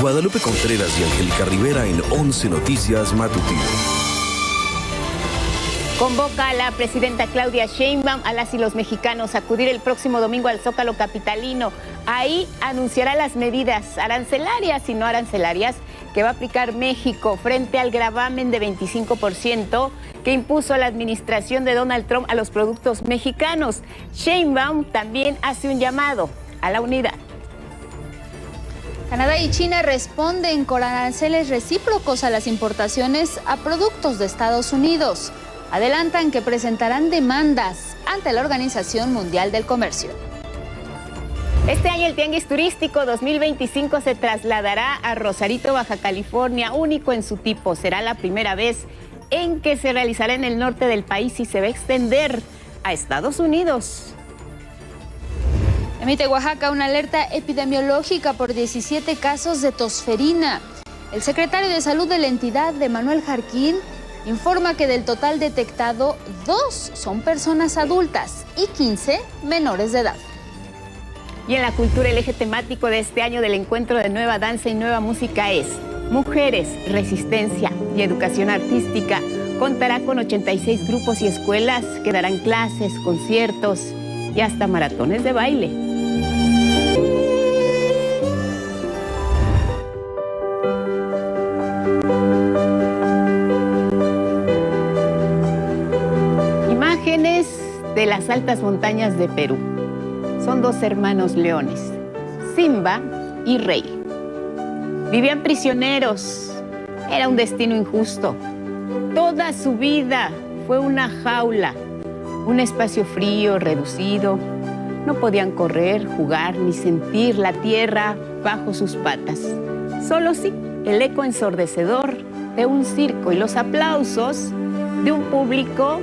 Guadalupe Contreras y Angélica Rivera en 11 Noticias Matutino. Convoca a la presidenta Claudia Sheinbaum a las y los mexicanos a acudir el próximo domingo al Zócalo capitalino. Ahí anunciará las medidas arancelarias y no arancelarias que va a aplicar México frente al gravamen de 25% que impuso la administración de Donald Trump a los productos mexicanos. Sheinbaum también hace un llamado a la unidad. Canadá y China responden con aranceles recíprocos a las importaciones a productos de Estados Unidos. Adelantan que presentarán demandas ante la Organización Mundial del Comercio. Este año el Tianguis Turístico 2025 se trasladará a Rosarito, Baja California, único en su tipo. Será la primera vez en que se realizará en el norte del país y se va a extender a Estados Unidos. Emite Oaxaca una alerta epidemiológica por 17 casos de tosferina. El secretario de Salud de la entidad, Manuel Jarquín, informa que del total detectado, 2 son personas adultas y 15 menores de edad. Y en la cultura, el eje temático de este año del encuentro de Nueva Danza y Nueva Música es Mujeres, Resistencia y Educación Artística. Contará con 86 grupos y escuelas que darán clases, conciertos y hasta maratones de baile. Imágenes de las altas montañas de Perú. Son 2 hermanos leones, Simba y Rey. Vivían prisioneros. Era un destino injusto. Toda su vida fue una jaula, un espacio frío, reducido. No podían correr, jugar ni sentir la tierra bajo sus patas. Solo sí, el eco ensordecedor de un circo y los aplausos de un público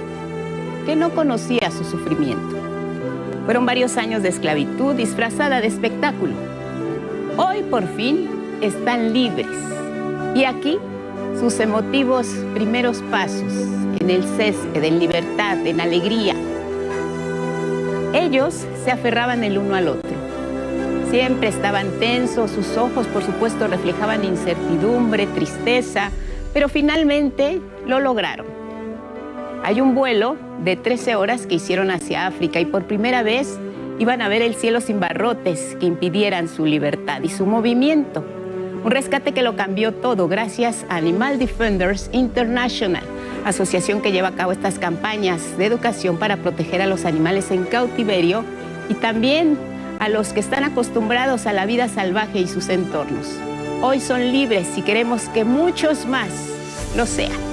que no conocía su sufrimiento. Fueron varios años de esclavitud disfrazada de espectáculo. Hoy, por fin, están libres. Y aquí, sus emotivos primeros pasos en el césped, en libertad, en alegría. Ellos se aferraban el uno al otro. Siempre estaban tensos, sus ojos, por supuesto, reflejaban incertidumbre, tristeza, pero finalmente lo lograron. Hay un vuelo de 13 horas que hicieron hacia África y por primera vez iban a ver el cielo sin barrotes que impidieran su libertad y su movimiento. Un rescate que lo cambió todo gracias a Animal Defenders International, asociación que lleva a cabo estas campañas de educación para proteger a los animales en cautiverio y también a los que están acostumbrados a la vida salvaje y sus entornos. Hoy son libres y queremos que muchos más lo sean.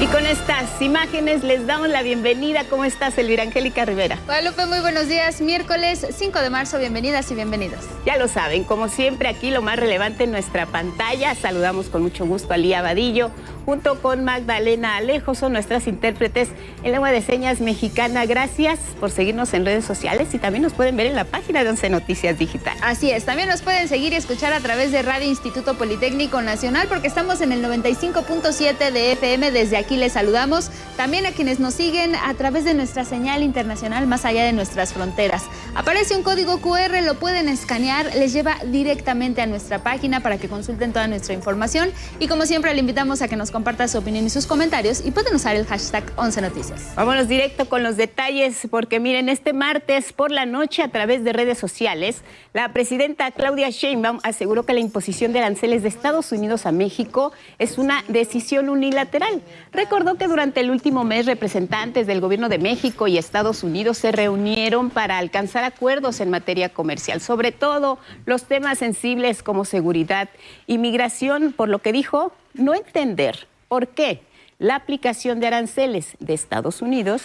Y con estas imágenes les damos la bienvenida. ¿Cómo estás, Elvira Angélica Rivera? Guadalupe, muy buenos días. Miércoles 5 de marzo, bienvenidas y bienvenidos. Ya lo saben, como siempre, aquí lo más relevante en nuestra pantalla. Saludamos con mucho gusto a Lía Vadillo, junto con Magdalena Alejo, son nuestras intérpretes en lengua de señas mexicana. Gracias por seguirnos en redes sociales y también nos pueden ver en la página de 11 Noticias Digital. Así es, también nos pueden seguir y escuchar a través de Radio Instituto Politécnico Nacional porque estamos en el 95.7 de FM. Desde aquí les saludamos. También a quienes nos siguen a través de nuestra señal internacional más allá de nuestras fronteras. Aparece un código QR, lo pueden escanear, les lleva directamente a nuestra página para que consulten toda nuestra información y como siempre le invitamos a que nos comparta su opinión y sus comentarios y pueden usar el hashtag 11 Noticias. Vámonos directo con los detalles porque miren, este martes por la noche a través de redes sociales, la presidenta Claudia Sheinbaum aseguró que la imposición de aranceles de Estados Unidos a México es una decisión unilateral. Recordó que durante el último mes representantes del gobierno de México y Estados Unidos se reunieron para alcanzar acuerdos en materia comercial, sobre todo los temas sensibles como seguridad y migración, por lo que dijo no entender por qué la aplicación de aranceles de Estados Unidos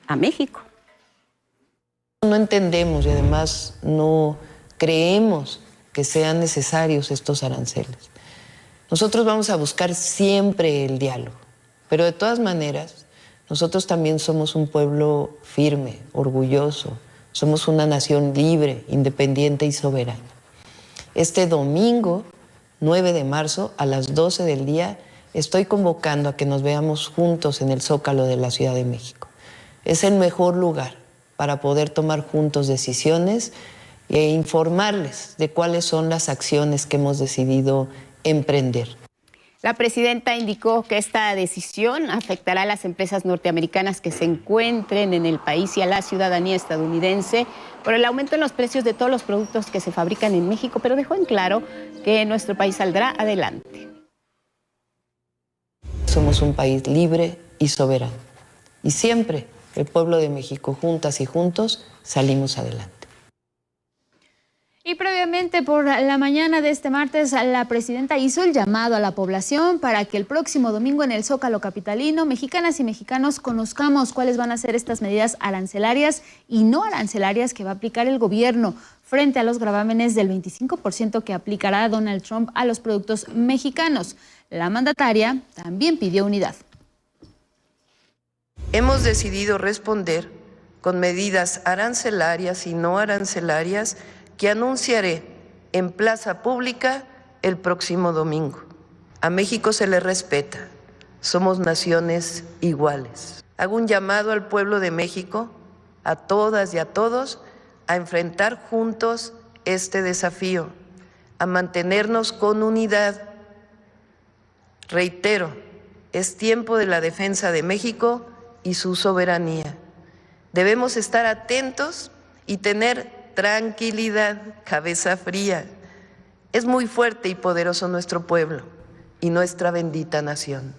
a México. No entendemos y además no creemos que sean necesarios estos aranceles. Nosotros vamos a buscar siempre el diálogo. Pero de todas maneras, nosotros también somos un pueblo firme, orgulloso. Somos una nación libre, independiente y soberana. Este domingo, 9 de marzo, a las 12 del día, estoy convocando a que nos veamos juntos en el Zócalo de la Ciudad de México. Es el mejor lugar para poder tomar juntos decisiones e informarles de cuáles son las acciones que hemos decidido emprender. La presidenta indicó que esta decisión afectará a las empresas norteamericanas que se encuentren en el país y a la ciudadanía estadounidense por el aumento en los precios de todos los productos que se fabrican en México, pero dejó en claro que nuestro país saldrá adelante. Somos un país libre y soberano. Y siempre el pueblo de México, juntas y juntos, salimos adelante. Y previamente, por la mañana de este martes, la presidenta hizo el llamado a la población para que el próximo domingo en el Zócalo capitalino, mexicanas y mexicanos, conozcamos cuáles van a ser estas medidas arancelarias y no arancelarias que va a aplicar el gobierno frente a los gravámenes del 25% que aplicará Donald Trump a los productos mexicanos. La mandataria también pidió unidad. Hemos decidido responder con medidas arancelarias y no arancelarias que anunciaré en plaza pública el próximo domingo. A México se le respeta, somos naciones iguales. Hago un llamado al pueblo de México, a todas y a todos, a enfrentar juntos este desafío, a mantenernos con unidad. Reitero, es tiempo de la defensa de México y su soberanía. Debemos estar atentos y tener tranquilidad, cabeza fría. Es muy fuerte y poderoso nuestro pueblo y nuestra bendita nación.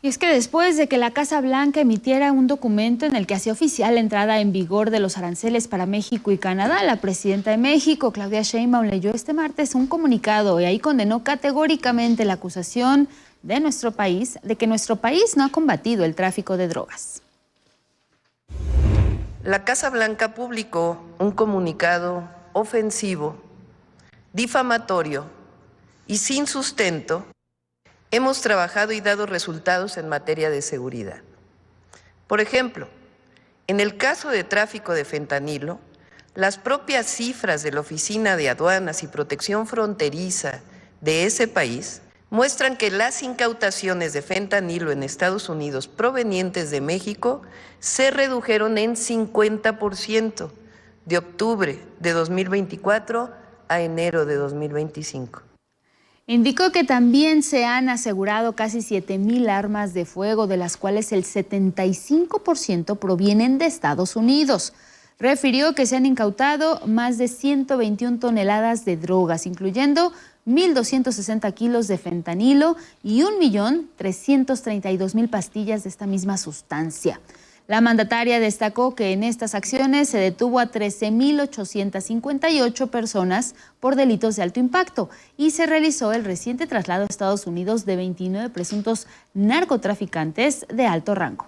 Y es que después de que la Casa Blanca emitiera un documento en el que hacía oficial la entrada en vigor de los aranceles para México y Canadá, la presidenta de México, Claudia Sheinbaum, leyó este martes un comunicado y ahí condenó categóricamente la acusación de nuestro país de que nuestro país no ha combatido el tráfico de drogas. La Casa Blanca publicó un comunicado ofensivo, difamatorio y sin sustento. Hemos trabajado y dado resultados en materia de seguridad. Por ejemplo, en el caso de tráfico de fentanilo, las propias cifras de la Oficina de Aduanas y Protección Fronteriza de ese país muestran que las incautaciones de fentanilo en Estados Unidos provenientes de México se redujeron en 50% de octubre de 2024 a enero de 2025. Indicó que también se han asegurado casi 7,000 armas de fuego, de las cuales el 75% provienen de Estados Unidos. Refirió que se han incautado más de 121 toneladas de drogas, incluyendo 1,260 kilos de fentanilo y 1,332,000 pastillas de esta misma sustancia. La mandataria destacó que en estas acciones se detuvo a 13,858 personas por delitos de alto impacto y se realizó el reciente traslado a Estados Unidos de 29 presuntos narcotraficantes de alto rango.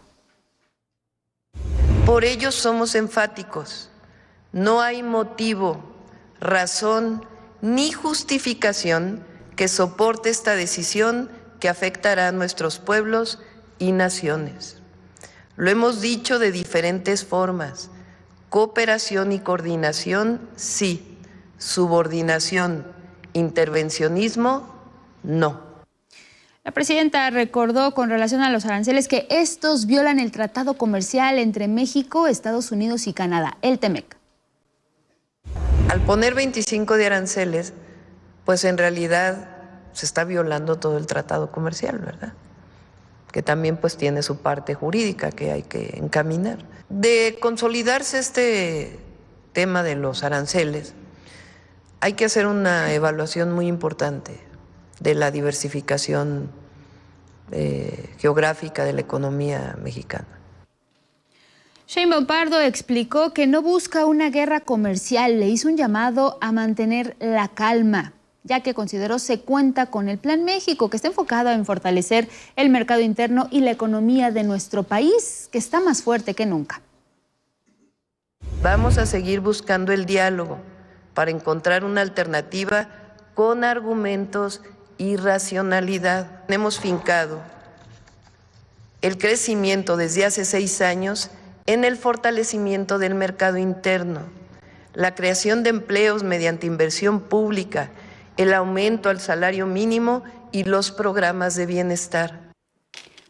Por ello somos enfáticos. No hay motivo, razón ni justificación que soporte esta decisión que afectará a nuestros pueblos y naciones. Lo hemos dicho de diferentes formas. Cooperación y coordinación, sí. Subordinación, intervencionismo, no. La presidenta recordó con relación a los aranceles que estos violan el tratado comercial entre México, Estados Unidos y Canadá, el TEMEC. Al poner 25 de aranceles, pues en realidad se está violando todo el tratado comercial, ¿verdad? Que también pues tiene su parte jurídica que hay que encaminar. De consolidarse este tema de los aranceles, hay que hacer una evaluación muy importante de la diversificación geográfica de la economía mexicana. Sheinbaum Pardo explicó que no busca una guerra comercial, le hizo un llamado a mantener la calma, ya que consideró se cuenta con el Plan México, que está enfocado en fortalecer el mercado interno y la economía de nuestro país, que está más fuerte que nunca. Vamos a seguir buscando el diálogo para encontrar una alternativa con argumentos y racionalidad. Hemos fincado el crecimiento desde hace 6 años en el fortalecimiento del mercado interno, la creación de empleos mediante inversión pública, el aumento al salario mínimo y los programas de bienestar.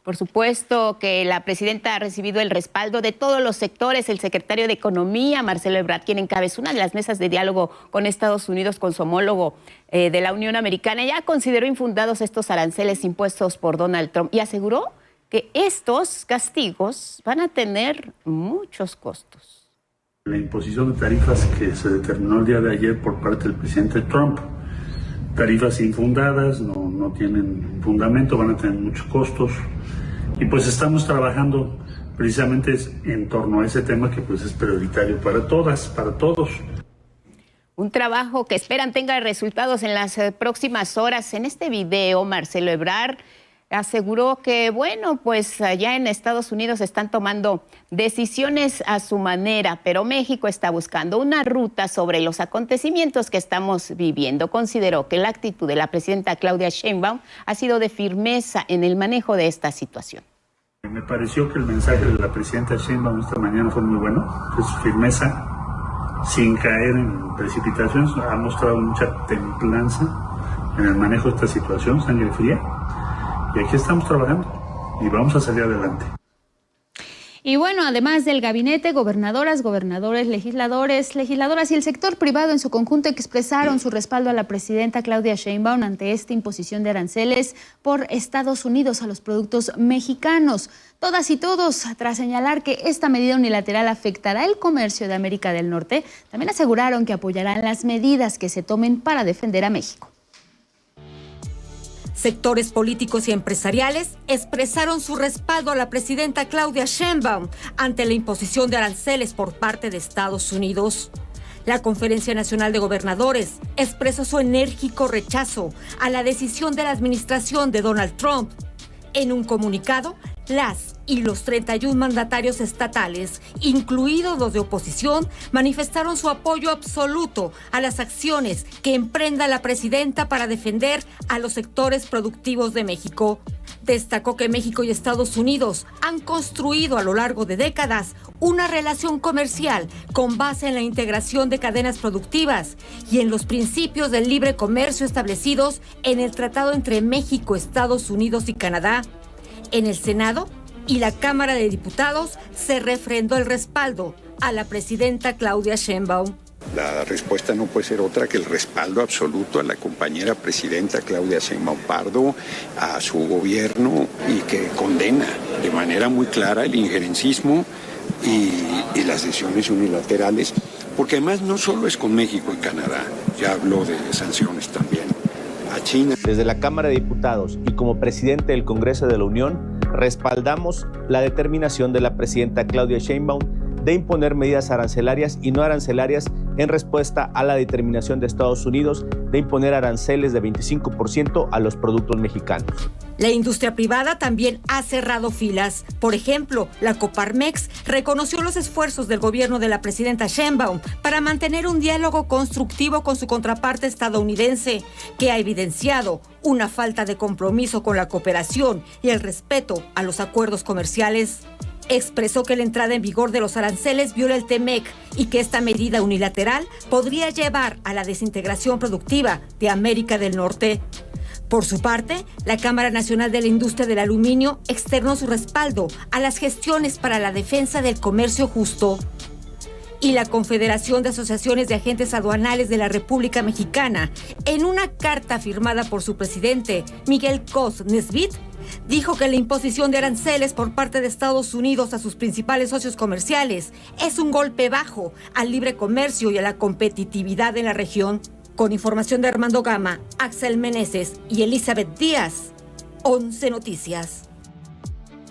Por supuesto que la presidenta ha recibido el respaldo de todos los sectores. El secretario de Economía, Marcelo Ebrard, quien encabezó una de las mesas de diálogo con Estados Unidos, con su homólogo de la Unión Americana, ya consideró infundados estos aranceles impuestos por Donald Trump y aseguró que estos castigos van a tener muchos costos. La imposición de tarifas que se determinó el día de ayer por parte del presidente Trump, tarifas infundadas, no tienen fundamento, van a tener muchos costos. Y pues estamos trabajando precisamente en torno a ese tema que pues es prioritario para todas, para todos. Un trabajo que esperan tenga resultados en las próximas horas. En este video, Marcelo Ebrard aseguró que, bueno, pues allá en Estados Unidos están tomando decisiones a su manera, pero México está buscando una ruta sobre los acontecimientos que estamos viviendo. Consideró que la actitud de la presidenta Claudia Sheinbaum ha sido de firmeza en el manejo de esta situación. Me pareció que el mensaje de la presidenta Sheinbaum esta mañana fue muy bueno, es firmeza, sin caer en precipitaciones, ha mostrado mucha templanza en el manejo de esta situación, sangre fría. Y aquí estamos trabajando y vamos a salir adelante. Y bueno, además del gabinete, gobernadoras, gobernadores, legisladores, legisladoras y el sector privado en su conjunto expresaron su respaldo a la presidenta Claudia Sheinbaum ante esta imposición de aranceles por Estados Unidos a los productos mexicanos. Todas y todos, tras señalar que esta medida unilateral afectará el comercio de América del Norte, también aseguraron que apoyarán las medidas que se tomen para defender a México. Sectores políticos y empresariales expresaron su respaldo a la presidenta Claudia Sheinbaum ante la imposición de aranceles por parte de Estados Unidos. La Conferencia Nacional de Gobernadores expresó su enérgico rechazo a la decisión de la administración de Donald Trump. En un comunicado, las y los 31 mandatarios estatales, incluidos los de oposición, manifestaron su apoyo absoluto a las acciones que emprenda la presidenta para defender a los sectores productivos de México. Destacó que México y Estados Unidos han construido a lo largo de décadas una relación comercial con base en la integración de cadenas productivas y en los principios del libre comercio establecidos en el tratado entre México, Estados Unidos y Canadá. En el Senado y la Cámara de Diputados se refrendó el respaldo a la presidenta Claudia Sheinbaum. La respuesta no puede ser otra que el respaldo absoluto a la compañera presidenta Claudia Sheinbaum Pardo, a su gobierno, y que condena de manera muy clara el injerencismo y las decisiones unilaterales, porque además no solo es con México y Canadá, ya habló de sanciones también a China. Desde la Cámara de Diputados y como presidente del Congreso de la Unión, respaldamos la determinación de la presidenta Claudia Sheinbaum de imponer medidas arancelarias y no arancelarias en respuesta a la determinación de Estados Unidos de imponer aranceles de 25% a los productos mexicanos. La industria privada también ha cerrado filas. Por ejemplo, la Coparmex reconoció los esfuerzos del gobierno de la presidenta Sheinbaum para mantener un diálogo constructivo con su contraparte estadounidense, que ha evidenciado una falta de compromiso con la cooperación y el respeto a los acuerdos comerciales. Expresó que la entrada en vigor de los aranceles viola el TEMEC y que esta medida unilateral podría llevar a la desintegración productiva de América del Norte. Por su parte, la Cámara Nacional de la Industria del Aluminio externó su respaldo a las gestiones para la defensa del comercio justo. Y la Confederación de Asociaciones de Agentes Aduanales de la República Mexicana, en una carta firmada por su presidente, Miguel Cos Nesbit, dijo que la imposición de aranceles por parte de Estados Unidos a sus principales socios comerciales es un golpe bajo al libre comercio y a la competitividad en la región. Con información de Armando Gama, Axel Meneses y Elizabeth Díaz, 11 Noticias.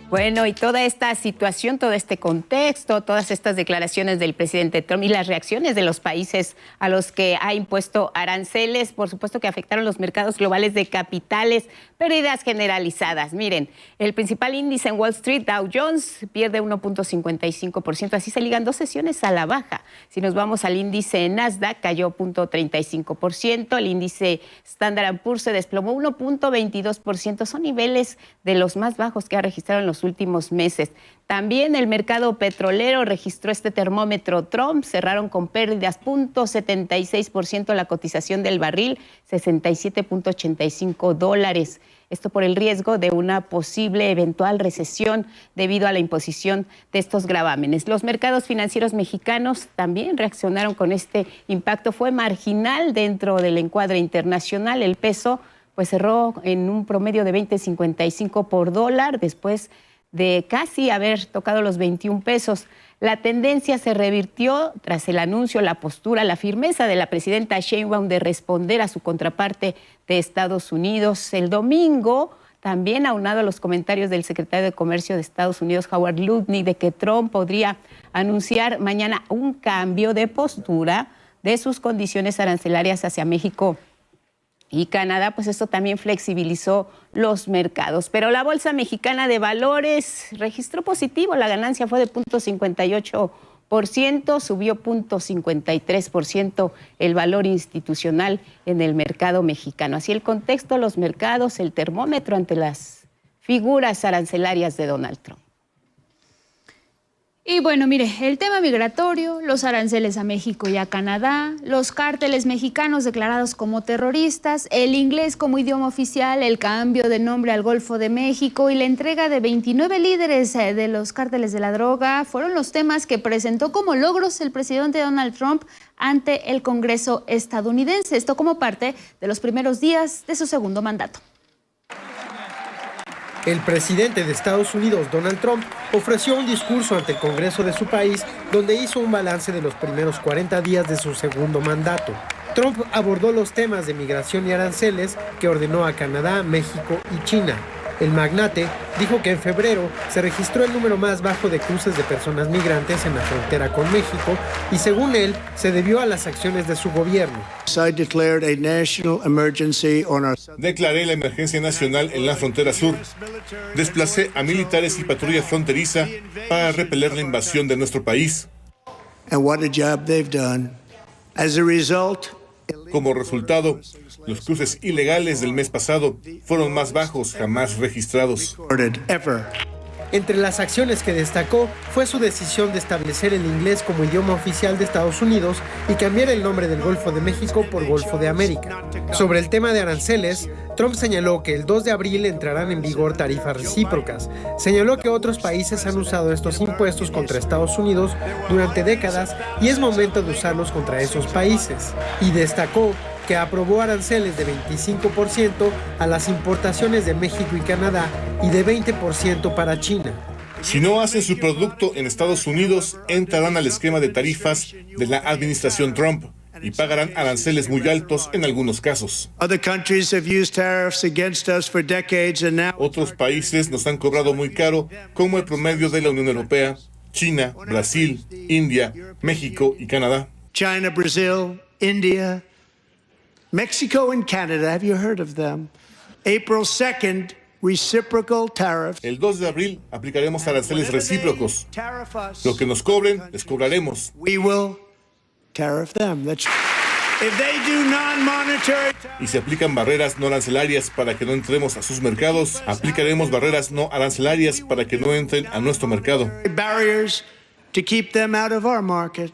Bueno, y toda esta situación, todo este contexto, todas estas declaraciones del presidente Trump y las reacciones de los países a los que ha impuesto aranceles, por supuesto que afectaron los mercados globales de capitales, pérdidas generalizadas. Miren, el principal índice en Wall Street, Dow Jones, pierde 1.55%, así se ligan 2 sesiones a la baja. Si nos vamos al índice Nasdaq, cayó 0.35%, el índice Standard & Poor's se desplomó 1.22%, son niveles de los más bajos que ha registrado en los los últimos meses. También el mercado petrolero registró este termómetro Trump, cerraron con pérdidas, 0.76% la cotización del barril, $67.85. Esto por el riesgo de una posible eventual recesión debido a la imposición de estos gravámenes. Los mercados financieros mexicanos también reaccionaron con este impacto. Fue marginal dentro del encuadre internacional. El peso pues cerró en un promedio de 20.55 por dólar después de casi haber tocado los 21 pesos. La tendencia se revirtió tras el anuncio, la postura, la firmeza de la presidenta Sheinbaum de responder a su contraparte de Estados Unidos. El domingo, también aunado a los comentarios del secretario de Comercio de Estados Unidos, Howard Lutnick, de que Trump podría anunciar mañana un cambio de postura de sus condiciones arancelarias hacia México y Canadá, pues esto también flexibilizó los mercados. Pero la Bolsa Mexicana de Valores registró positivo, la ganancia fue de 0.58%, subió 0.53% el valor institucional en el mercado mexicano. Así el contexto, los mercados, el termómetro ante las figuras arancelarias de Donald Trump. Y bueno, mire, el tema migratorio, los aranceles a México y a Canadá, los cárteles mexicanos declarados como terroristas, el inglés como idioma oficial, el cambio de nombre al Golfo de México y la entrega de 29 líderes de los cárteles de la droga fueron los temas que presentó como logros el presidente Donald Trump ante el Congreso estadounidense. Esto como parte de los primeros días de su segundo mandato. El presidente de Estados Unidos, Donald Trump, ofreció un discurso ante el Congreso de su país donde hizo un balance de los primeros 40 días de su segundo mandato. Trump abordó los temas de migración y aranceles que ordenó a Canadá, México y China. El magnate dijo que en febrero se registró el número más bajo de cruces de personas migrantes en la frontera con México y según él se debió a las acciones de su gobierno. Declaré la emergencia nacional en la frontera sur. Desplacé a militares y patrulla fronteriza para repeler la invasión de nuestro país. Como resultado, los cruces ilegales del mes pasado fueron más bajos jamás registrados. Entre las acciones que destacó fue su decisión de establecer el inglés como idioma oficial de Estados Unidos y cambiar el nombre del Golfo de México por Golfo de América. Sobre el tema de aranceles, Trump señaló que el 2 de abril entrarán en vigor tarifas recíprocas. Señaló que otros países han usado estos impuestos contra Estados Unidos durante décadas y es momento de usarlos contra esos países. Y destacó que aprobó aranceles de 25% a las importaciones de México y Canadá y de 20% para China. Si no hacen su producto en Estados Unidos, entrarán al esquema de tarifas de la administración Trump y pagarán aranceles muy altos en algunos casos. Otros países nos han cobrado muy caro, como el promedio de la Unión Europea, China, Brasil, India, México y Canadá. China, Brazil, India, Mexico and Canada, have you heard of them? April 2nd, reciprocal tariffs. El 2 de abril aplicaremos aranceles recíprocos. Lo que nos cobren, les cobraremos. We will tariff them. That's... If they do non-monetary... Y si aplican barreras no arancelarias para que no entremos a sus mercados, aplicaremos barreras no arancelarias para que no entren a nuestro mercado. Barriers to keep them out of our market.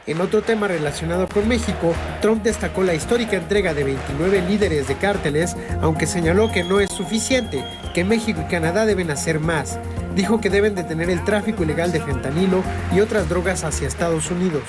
En otro tema relacionado con México, Trump destacó la histórica entrega de 29 líderes de cárteles, aunque señaló que no es suficiente, que México y Canadá deben hacer más. Dijo que deben detener el tráfico ilegal de fentanilo y otras drogas hacia Estados Unidos.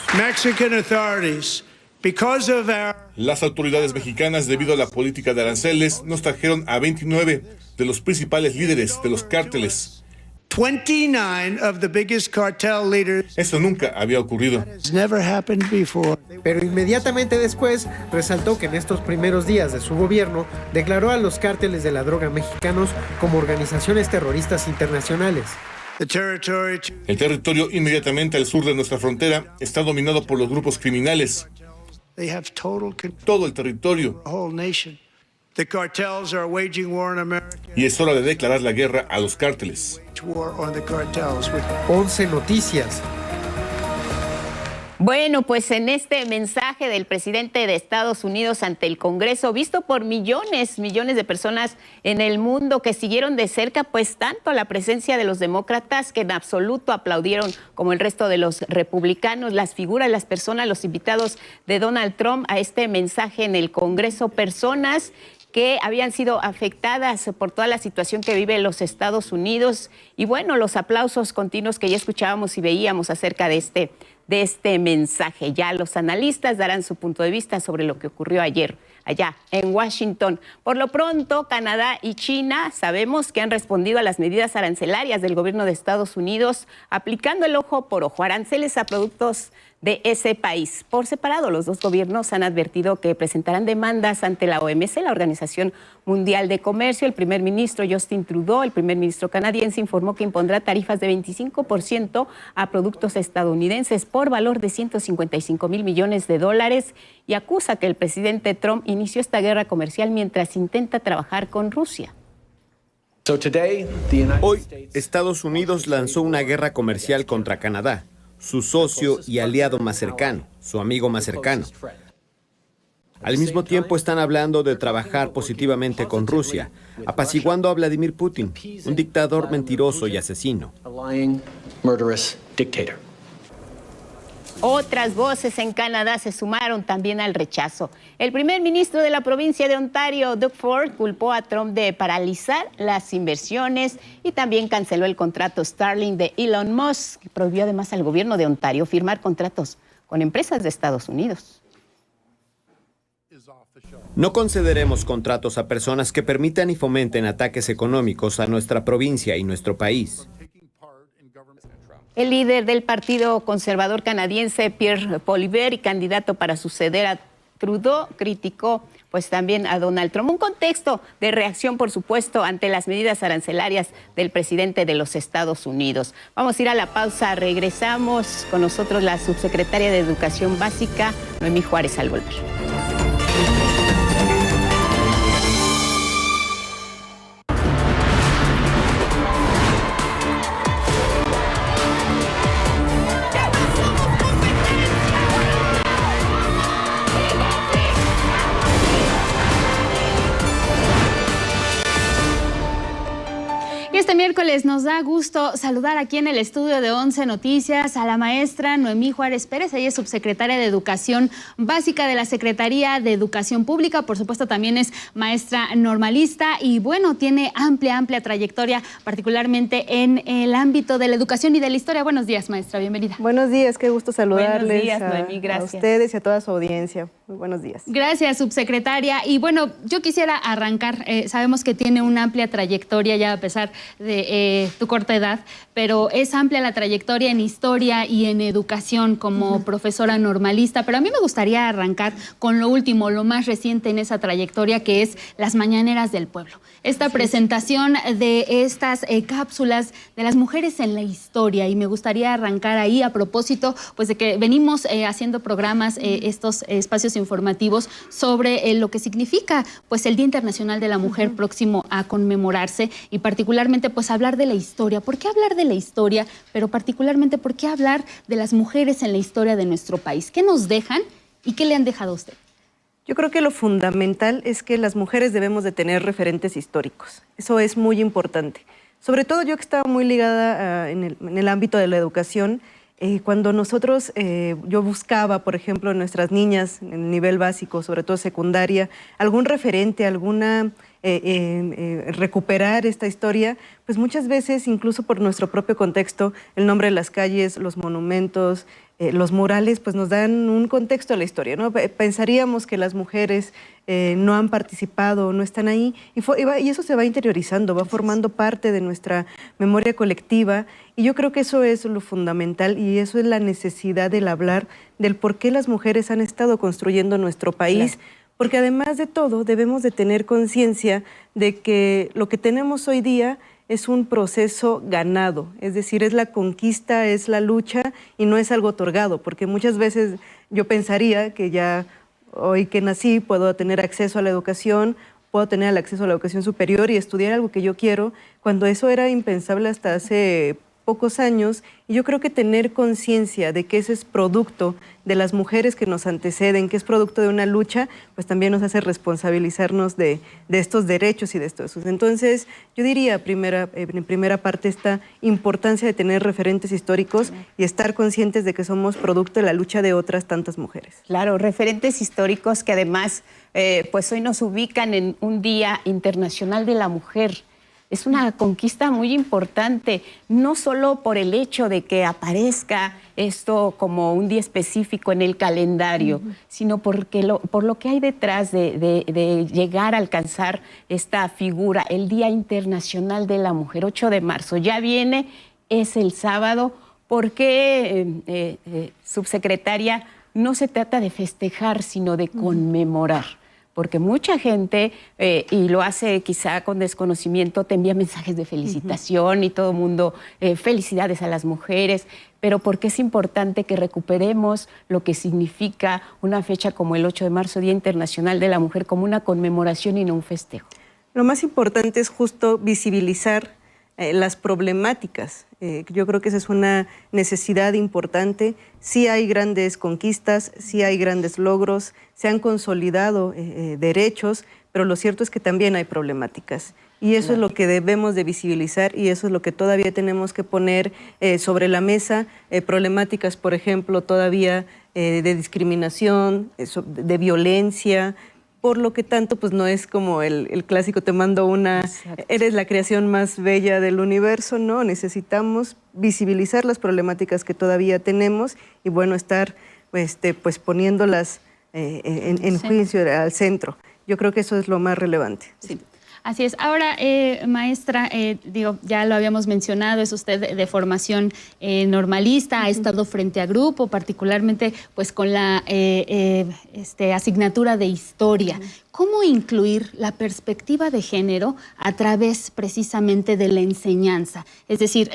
Las autoridades mexicanas, debido a la política de aranceles, nos trajeron a 29 de los principales líderes de los cárteles. 29 of the biggest cartel leaders. Esto nunca había ocurrido. Never happened before. Pero inmediatamente después resaltó que en estos primeros días de su gobierno declaró a los cárteles de la droga mexicanos como organizaciones terroristas internacionales. El territorio inmediatamente al sur de nuestra frontera está dominado por los grupos criminales. Todo el territorio. The cartels are waging war in America. Y es hora de declarar la guerra a los cárteles. 11 Noticias. Bueno, pues en este mensaje del presidente de Estados Unidos ante el Congreso, visto por millones de personas en el mundo que siguieron de cerca, pues tanto la presencia de los demócratas, que en absoluto aplaudieron, como el resto de los republicanos, las figuras, las personas, los invitados de Donald Trump a este mensaje en el Congreso, personas que habían sido afectadas por toda la situación que vive los Estados Unidos. Y bueno, los aplausos continuos que ya escuchábamos y veíamos acerca de este mensaje. Ya los analistas darán su punto de vista sobre lo que ocurrió ayer allá en Washington. Por lo pronto, Canadá y China sabemos que han respondido a las medidas arancelarias del gobierno de Estados Unidos, aplicando el ojo por ojo, aranceles a productos de ese país. Por separado, los dos gobiernos han advertido que presentarán demandas ante la OMC, la Organización Mundial de Comercio. El primer ministro Justin Trudeau, el primer ministro canadiense, informó que impondrá tarifas de 25% a productos estadounidenses por valor de 155 mil millones de dólares y acusa que el presidente Trump inició esta guerra comercial mientras intenta trabajar con Rusia. Hoy, Estados Unidos lanzó una guerra comercial contra Canadá, su socio y aliado más cercano, su amigo más cercano. Al mismo tiempo están hablando de trabajar positivamente con Rusia, apaciguando a Vladimir Putin, un dictador mentiroso y asesino. Otras voces en Canadá se sumaron también al rechazo. El primer ministro de la provincia de Ontario, Doug Ford, culpó a Trump de paralizar las inversiones y también canceló el contrato Starlink de Elon Musk, que prohibió además al gobierno de Ontario firmar contratos con empresas de Estados Unidos. No concederemos contratos a personas que permitan y fomenten ataques económicos a nuestra provincia y nuestro país. El líder del Partido Conservador canadiense, Pierre Poilievre, y candidato para suceder a Trudeau, criticó pues también a Donald Trump. Un contexto de reacción, por supuesto, ante las medidas arancelarias del presidente de los Estados Unidos. Vamos a ir a la pausa, regresamos con nosotros la subsecretaria de Educación Básica, Noemí Juárez, al volver. Este miércoles nos da gusto saludar aquí en el estudio de 11 Noticias a la maestra Noemí Juárez Pérez. Ella es subsecretaria de Educación Básica de la Secretaría de Educación Pública. Por supuesto, también es maestra normalista y, bueno, tiene amplia trayectoria, particularmente en el ámbito de la educación y de la historia. Buenos días, maestra. Bienvenida. Buenos días. Qué gusto saludarles. Buenos días, Noemí. Gracias. A ustedes y a toda su audiencia. Muy buenos días. Gracias, subsecretaria. Y, bueno, yo quisiera arrancar. Sabemos que tiene una amplia trayectoria ya a pesar de tu corta edad, pero es amplia la trayectoria en historia y en educación como profesora normalista, pero a mí me gustaría arrancar con lo último, lo más reciente en esa trayectoria, que es las Mañaneras del Pueblo. Esta presentación de estas cápsulas de las mujeres en la historia, y me gustaría arrancar ahí a propósito pues de que venimos haciendo programas, estos espacios informativos sobre lo que significa pues el Día Internacional de la Mujer próximo a conmemorarse, y particularmente pues hablar de la historia. ¿Por qué hablar de la historia? Pero particularmente, ¿por qué hablar de las mujeres en la historia de nuestro país? ¿Qué nos dejan y qué le han dejado a usted? Yo creo que lo fundamental es que las mujeres debemos de tener referentes históricos. Eso es muy importante. Sobre todo yo, que estaba muy ligada en el ámbito de la educación, cuando nosotros, yo buscaba, por ejemplo, en nuestras niñas en el nivel básico, sobre todo secundaria, algún referente, recuperar esta historia, pues muchas veces, incluso por nuestro propio contexto, el nombre de las calles, los monumentos, los murales, pues nos dan un contexto a la historia, ¿no? Pensaríamos que las mujeres no han participado, no están ahí, y eso se va interiorizando, va formando parte de nuestra memoria colectiva, y yo creo que eso es lo fundamental, y eso es la necesidad del hablar del por qué las mujeres han estado construyendo nuestro país. Claro. Porque además de todo debemos de tener conciencia de que lo que tenemos hoy día es un proceso ganado, es decir, es la conquista, es la lucha y no es algo otorgado, porque muchas veces yo pensaría que ya hoy que nací puedo tener acceso a la educación, puedo tener el acceso a la educación superior y estudiar algo que yo quiero, cuando eso era impensable hasta hace pocos años, y yo creo que tener conciencia de que ese es producto de las mujeres que nos anteceden, que es producto de una lucha, pues también nos hace responsabilizarnos de estos derechos y de estos. Entonces, yo diría en primera parte esta importancia de tener referentes históricos y estar conscientes de que somos producto de la lucha de otras tantas mujeres. Claro, referentes históricos que además pues hoy nos ubican en un Día Internacional de la Mujer. Es una conquista muy importante, no solo por el hecho de que aparezca esto como un día específico en el calendario, sino por lo que hay detrás de llegar a alcanzar esta figura, el Día Internacional de la Mujer, 8 de marzo. Ya viene, es el sábado. ¿Por qué, subsecretaria, no se trata de festejar, sino de conmemorar? Porque mucha gente, y lo hace quizá con desconocimiento, te envía mensajes de felicitación y todo el mundo, felicidades a las mujeres, pero porque es importante que recuperemos lo que significa una fecha como el 8 de marzo, Día Internacional de la Mujer, como una conmemoración y no un festejo. Lo más importante es justo visibilizar las problemáticas. Yo creo que esa es una necesidad importante. Sí hay grandes conquistas, sí hay grandes logros, se han consolidado derechos, pero lo cierto es que también hay problemáticas. Y eso es lo que debemos de visibilizar y eso es lo que todavía tenemos que poner sobre la mesa. Problemáticas, por ejemplo, todavía de discriminación, de violencia. Por lo que tanto, pues no es como el clásico, te mando una, eres la creación más bella del universo, ¿no? Necesitamos visibilizar las problemáticas que todavía tenemos y bueno, estar pues poniéndolas en juicio, al centro. Yo creo que eso es lo más relevante. Sí. Así es. Ahora, maestra, ya lo habíamos mencionado, es usted de formación normalista, ha estado frente a grupo, particularmente pues con la asignatura de historia. ¿Cómo incluir la perspectiva de género a través precisamente de la enseñanza? Es decir,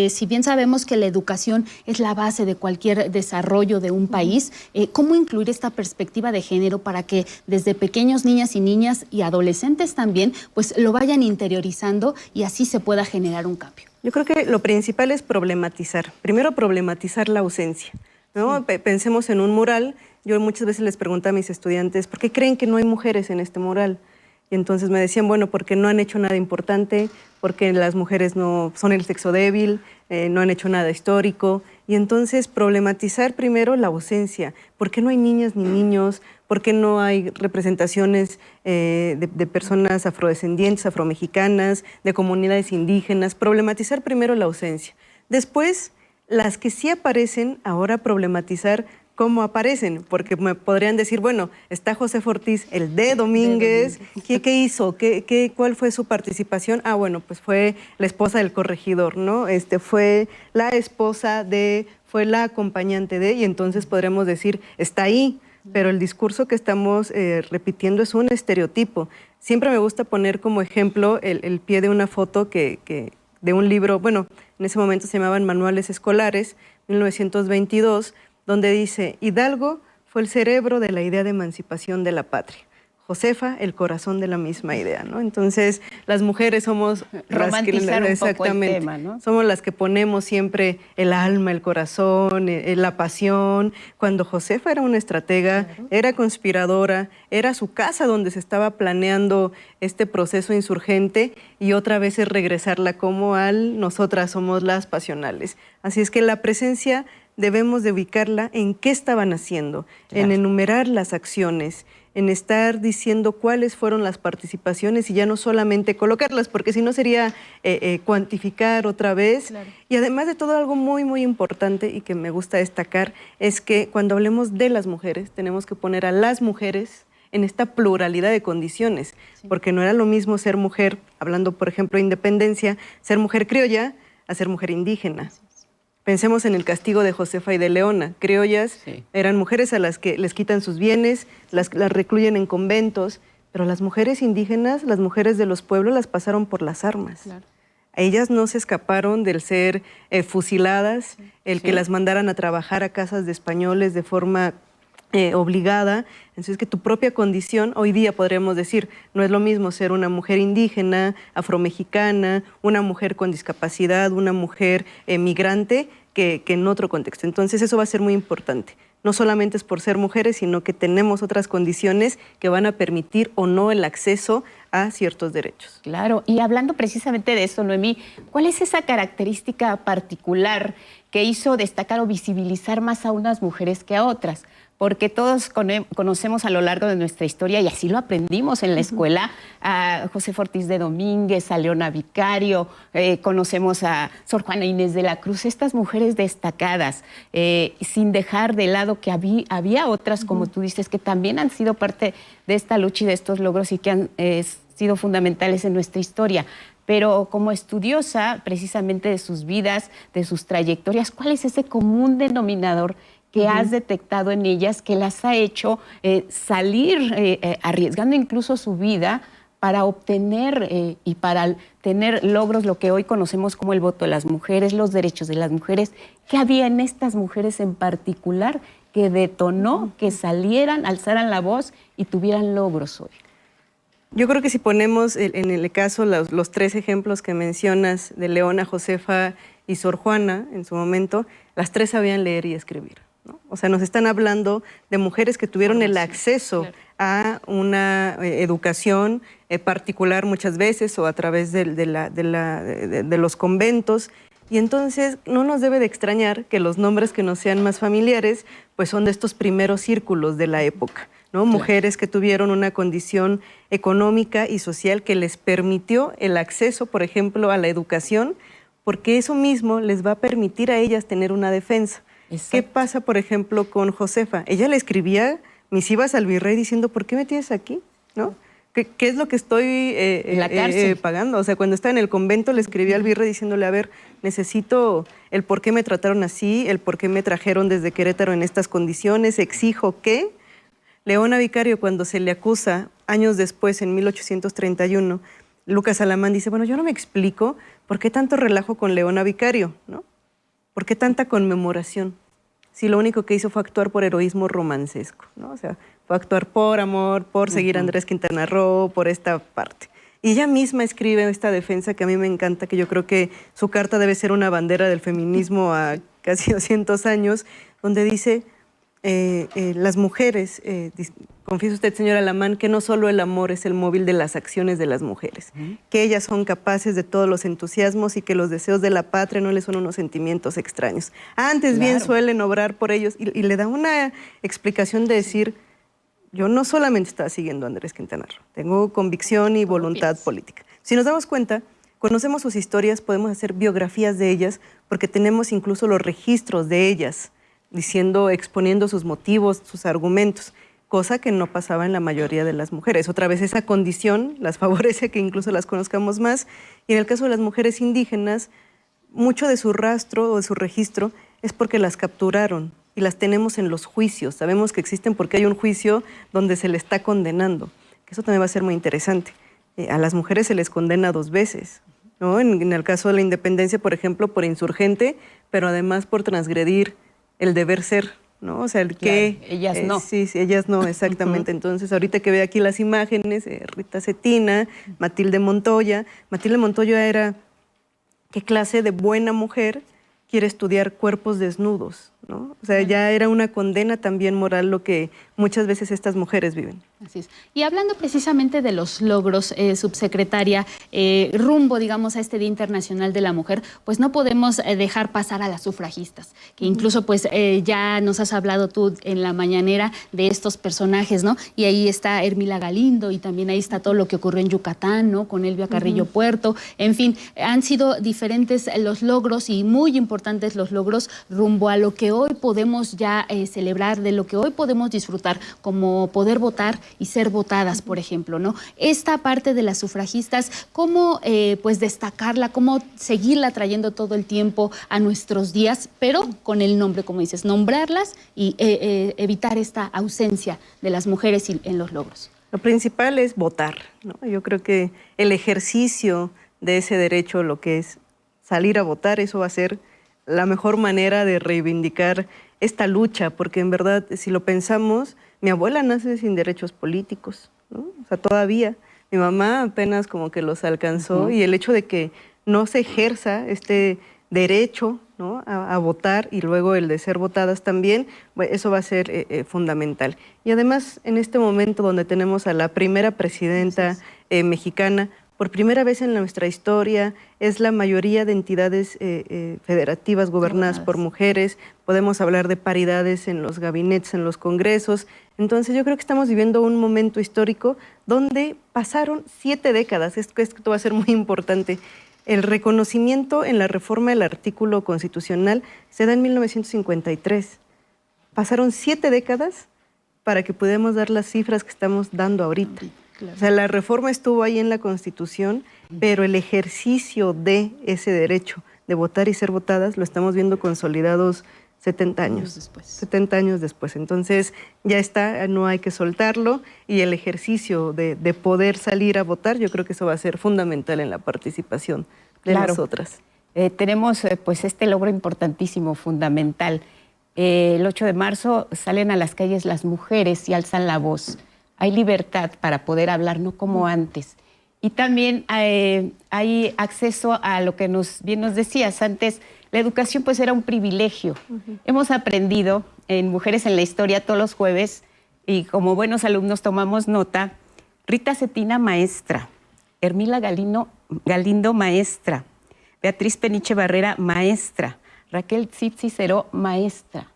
si bien sabemos que la educación es la base de cualquier desarrollo de un país, ¿cómo incluir esta perspectiva de género para que desde pequeños niñas y adolescentes también pues lo vayan interiorizando y así se pueda generar un cambio? Yo creo que lo principal es problematizar. Primero, problematizar la ausencia, ¿no? Pensemos en un mural. Yo muchas veces les pregunto a mis estudiantes, ¿por qué creen que no hay mujeres en este mural? Y entonces me decían, bueno, porque no han hecho nada importante, porque las mujeres no son el sexo débil, no han hecho nada histórico. Y entonces problematizar primero la ausencia. ¿Por qué no hay niñas ni niños? ¿Por qué no hay representaciones de personas afrodescendientes, afromexicanas, de comunidades indígenas? Problematizar primero la ausencia. Después, las que sí aparecen, ahora problematizar cómo aparecen, porque me podrían decir, bueno, está Josefa Ortiz, el de Domínguez, ¿qué hizo? ¿Cuál fue su participación? Ah, bueno, pues fue la esposa del corregidor, ¿no? Fue la esposa de, fue la acompañante de, y entonces podríamos decir, está ahí, pero el discurso que estamos repitiendo es un estereotipo. Siempre me gusta poner como ejemplo el pie de una foto de un libro, bueno, en ese momento se llamaban Manuales Escolares, 1922, donde dice, Hidalgo fue el cerebro de la idea de emancipación de la patria. Josefa, el corazón de la misma idea, ¿no? Entonces, las mujeres somos romantizar un poco el tema, ¿no? Somos las que ponemos siempre el alma, el corazón, la pasión. Cuando Josefa era una estratega, era conspiradora, era su casa donde se estaba planeando este proceso insurgente y otra vez es regresarla como nosotras somos las pasionales. Así es que la presencia debemos de ubicarla en qué estaban haciendo, en enumerar las acciones, en estar diciendo cuáles fueron las participaciones y ya no solamente colocarlas, porque si no sería cuantificar otra vez. Claro. Y además de todo, algo muy, muy importante y que me gusta destacar es que cuando hablemos de las mujeres, tenemos que poner a las mujeres en esta pluralidad de condiciones, porque no era lo mismo ser mujer, hablando por ejemplo de independencia, ser mujer criolla a ser mujer indígena. Pensemos en el castigo de Josefa y de Leona. Criollas eran mujeres a las que les quitan sus bienes, las recluyen en conventos, pero las mujeres indígenas, las mujeres de los pueblos, las pasaron por las armas. Claro. Ellas no se escaparon del ser fusiladas, que las mandaran a trabajar a casas de españoles de forma obligada. Entonces, que tu propia condición, hoy día podríamos decir, no es lo mismo ser una mujer indígena, afromexicana, una mujer con discapacidad, una mujer migrante, que en otro contexto. Entonces, eso va a ser muy importante. No solamente es por ser mujeres, sino que tenemos otras condiciones que van a permitir o no el acceso a ciertos derechos. Claro, y hablando precisamente de eso, Noemí, ¿cuál es esa característica particular que hizo destacar o visibilizar más a unas mujeres que a otras? Porque todos conocemos a lo largo de nuestra historia, y así lo aprendimos en la escuela, a Josefa Ortiz de Domínguez, a Leona Vicario, conocemos a Sor Juana Inés de la Cruz, estas mujeres destacadas, sin dejar de lado que había otras, como tú dices, que también han sido parte de esta lucha y de estos logros y que han sido fundamentales en nuestra historia. Pero como estudiosa precisamente de sus vidas, de sus trayectorias, ¿cuál es ese común denominador que has detectado en ellas, que las ha hecho salir arriesgando incluso su vida para obtener y para tener logros, lo que hoy conocemos como el voto de las mujeres, los derechos de las mujeres? ¿Qué había en estas mujeres en particular que detonó que salieran, alzaran la voz y tuvieran logros hoy? Yo creo que si ponemos en el caso los tres ejemplos que mencionas de Leona, Josefa y Sor Juana en su momento, las tres sabían leer y escribir, ¿no? O sea, nos están hablando de mujeres que tuvieron el acceso a una educación particular muchas veces o a través de los conventos. Y entonces no nos debe de extrañar que los nombres que nos sean más familiares pues son de estos primeros círculos de la época, ¿no? Mujeres que tuvieron una condición económica y social que les permitió el acceso, por ejemplo, a la educación, porque eso mismo les va a permitir a ellas tener una defensa. Exacto. ¿Qué pasa, por ejemplo, con Josefa? Ella le escribía misivas al virrey diciendo, ¿por qué me tienes aquí? ¿No? ¿Qué es lo que estoy pagando? O sea, cuando estaba en el convento le escribía al virrey diciéndole, a ver, necesito el por qué me trataron así, el por qué me trajeron desde Querétaro en estas condiciones, exijo que... Leona Vicario, cuando se le acusa, años después, en 1831, Lucas Alamán dice, bueno, yo no me explico por qué tanto relajo con Leona Vicario, ¿no? ¿Por qué tanta conmemoración? Si lo único que hizo fue actuar por heroísmo romancesco, ¿no? O sea, fue actuar por amor, por seguir a Andrés Quintana Roo, por esta parte. Y ella misma escribe esta defensa que a mí me encanta, que yo creo que su carta debe ser una bandera del feminismo a casi 200 años, donde dice... las mujeres, confiesa usted, señora Alamán, que no solo el amor es el móvil de las acciones de las mujeres, que ellas son capaces de todos los entusiasmos y que los deseos de la patria no les son unos sentimientos extraños. Antes bien suelen obrar por ellos y le da una explicación de decir, yo no solamente estaba siguiendo a Andrés Quintana Roo, tengo convicción y voluntad política. Si nos damos cuenta, conocemos sus historias, podemos hacer biografías de ellas porque tenemos incluso los registros de ellas, exponiendo sus motivos, sus argumentos, cosa que no pasaba en la mayoría de las mujeres. Otra vez esa condición las favorece que incluso las conozcamos más. Y en el caso de las mujeres indígenas, mucho de su rastro o de su registro es porque las capturaron y las tenemos en los juicios. Sabemos que existen porque hay un juicio donde se le está condenando, que eso también va a ser muy interesante. A las mujeres se les condena 2 veces, ¿no? En el caso de la independencia, por ejemplo, por insurgente, pero además por transgredir el deber ser, ¿no? O sea, el que... Ellas no. Sí, ellas no, exactamente. Entonces, ahorita que ve aquí las imágenes, Rita Cetina, Matilde Montoya. Matilde Montoya era, ¿qué clase de buena mujer quiere estudiar cuerpos desnudos, ¿no? O sea, ya era una condena también moral lo que muchas veces estas mujeres viven. Así es. Y hablando precisamente de los logros, subsecretaria, rumbo, digamos, a este Día Internacional de la Mujer, pues no podemos dejar pasar a las sufragistas, que incluso pues ya nos has hablado tú en la mañanera de estos personajes, ¿no? Y ahí está Hermila Galindo y también ahí está todo lo que ocurrió en Yucatán, ¿no? Con Elvia Carrillo Puerto. En fin, han sido diferentes los logros y muy importantes los logros rumbo a lo que hoy podemos ya celebrar, de lo que hoy podemos disfrutar, como poder votar y ser votadas, por ejemplo, ¿no? Esta parte de las sufragistas, ¿cómo pues destacarla, cómo seguirla trayendo todo el tiempo a nuestros días, pero con el nombre, como dices, nombrarlas y evitar esta ausencia de las mujeres en los logros? Lo principal es votar, ¿no? Yo creo que el ejercicio de ese derecho, lo que es salir a votar, eso va a ser la mejor manera de reivindicar esta lucha, porque en verdad, si lo pensamos, mi abuela nace sin derechos políticos, ¿no? O sea, todavía. Mi mamá apenas como que los alcanzó, y el hecho de que no se ejerza este derecho, ¿no?, a votar, y luego el de ser votadas también, pues eso va a ser fundamental. Y además, en este momento donde tenemos a la primera presidenta mexicana, por primera vez en nuestra historia, es la mayoría de entidades federativas gobernadas por mujeres. Podemos hablar de paridades en los gabinetes, en los congresos. Entonces yo creo que estamos viviendo un momento histórico donde pasaron 7 décadas. Esto va a ser muy importante. El reconocimiento en la reforma del artículo constitucional se da en 1953. Pasaron 7 décadas para que podamos dar las cifras que estamos dando ahorita. Claro. O sea, la reforma estuvo ahí en la Constitución, pero el ejercicio de ese derecho de votar y ser votadas lo estamos viendo consolidados 70 años después. 70 años después. Entonces, ya está, no hay que soltarlo, y el ejercicio de poder salir a votar, yo creo que eso va a ser fundamental en la participación de nosotras. Tenemos pues este logro importantísimo, fundamental. El 8 de marzo salen a las calles las mujeres y alzan la voz. Hay libertad para poder hablar, no como antes. Y también hay acceso a lo que bien nos decías antes. La educación pues era un privilegio. Hemos aprendido en Mujeres en la Historia todos los jueves, y como buenos alumnos tomamos nota. Rita Cetina, maestra. Hermila Galindo, maestra. Beatriz Peniche Barrera, maestra. Raquel Cicero, maestra.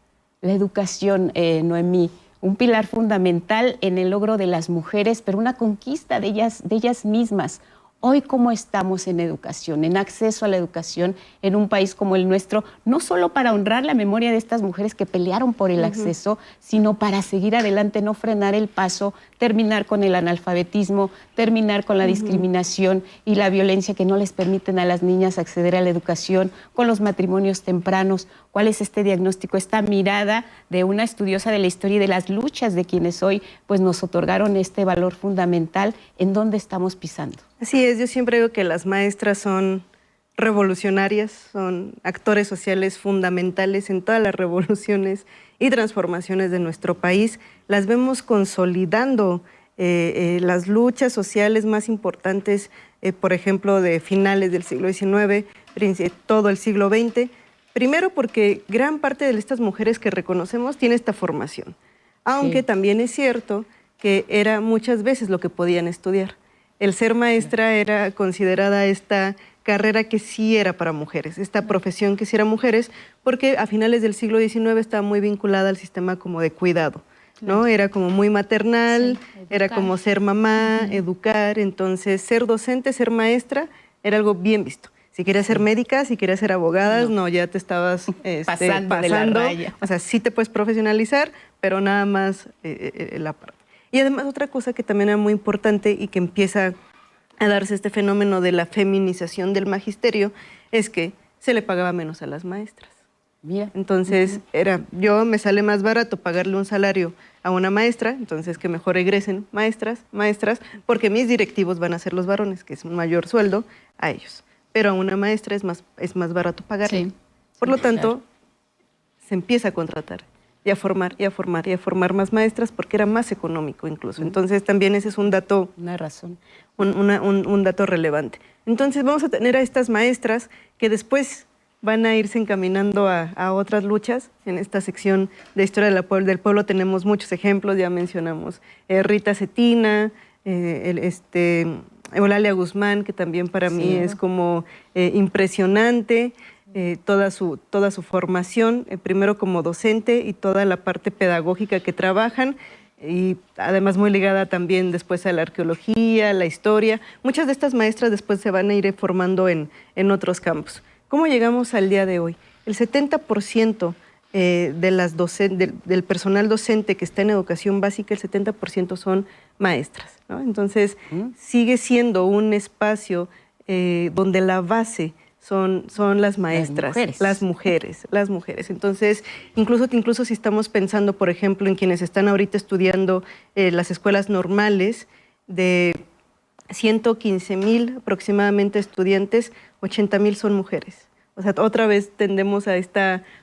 La educación, Noemí, un pilar fundamental en el logro de las mujeres, pero una conquista de ellas mismas. Hoy, ¿cómo estamos en educación, en acceso a la educación en un país como el nuestro? No solo para honrar la memoria de estas mujeres que pelearon por el acceso, sino para seguir adelante, no frenar el paso, terminar con el analfabetismo, terminar con la discriminación y la violencia que no les permiten a las niñas acceder a la educación, con los matrimonios tempranos. ¿Cuál es este diagnóstico, esta mirada de una estudiosa de la historia y de las luchas de quienes hoy pues, nos otorgaron este valor fundamental? ¿En dónde estamos pisando? Así es, yo siempre digo que las maestras son revolucionarias, son actores sociales fundamentales en todas las revoluciones y transformaciones de nuestro país. Las vemos consolidando las luchas sociales más importantes, por ejemplo, de finales del siglo XIX, todo el siglo XX. Primero porque gran parte de estas mujeres que reconocemos tiene esta formación, aunque también es cierto que era muchas veces lo que podían estudiar. El ser maestra era considerada esta carrera que sí era para mujeres, esta profesión que sí era mujeres, porque a finales del siglo XIX estaba muy vinculada al sistema como de cuidado, ¿no? Era como muy maternal, era como ser mamá, educar. Entonces ser docente, ser maestra era algo bien visto. Si querías ser médica, si querías ser abogada, no, ya te estabas pasando de la raya. O sea, sí te puedes profesionalizar, pero nada más la parte. Y además otra cosa que también era muy importante y que empieza a darse este fenómeno de la feminización del magisterio es que se le pagaba menos a las maestras. Mira. Entonces me sale más barato pagarle un salario a una maestra, entonces que mejor egresen maestras, porque mis directivos van a ser los varones, que es un mayor sueldo a ellos. Pero a una maestra es más barato pagarle. Sí. Por lo tanto, se empieza a contratar y a formar más maestras porque era más económico incluso. Entonces también ese es un dato, una razón, un dato relevante. Entonces vamos a tener a estas maestras que después van a irse encaminando a otras luchas. En esta sección de Historia del Pueblo tenemos muchos ejemplos, ya mencionamos Rita Cetina, Eulalia Guzmán, que también para mí es como impresionante. Toda su formación, primero como docente y toda la parte pedagógica que trabajan, y además muy ligada también después a la arqueología, la historia. Muchas de estas maestras después se van a ir formando en otros campos. ¿Cómo llegamos al día de hoy? El 70% del personal docente que está en educación básica, el 70% son maestras, ¿no? Entonces, sigue siendo un espacio donde la base son las maestras, las mujeres. Entonces, incluso si estamos pensando, por ejemplo, en quienes están ahorita estudiando las escuelas normales, de 115,000 aproximadamente estudiantes, 80,000 son mujeres. O sea, otra vez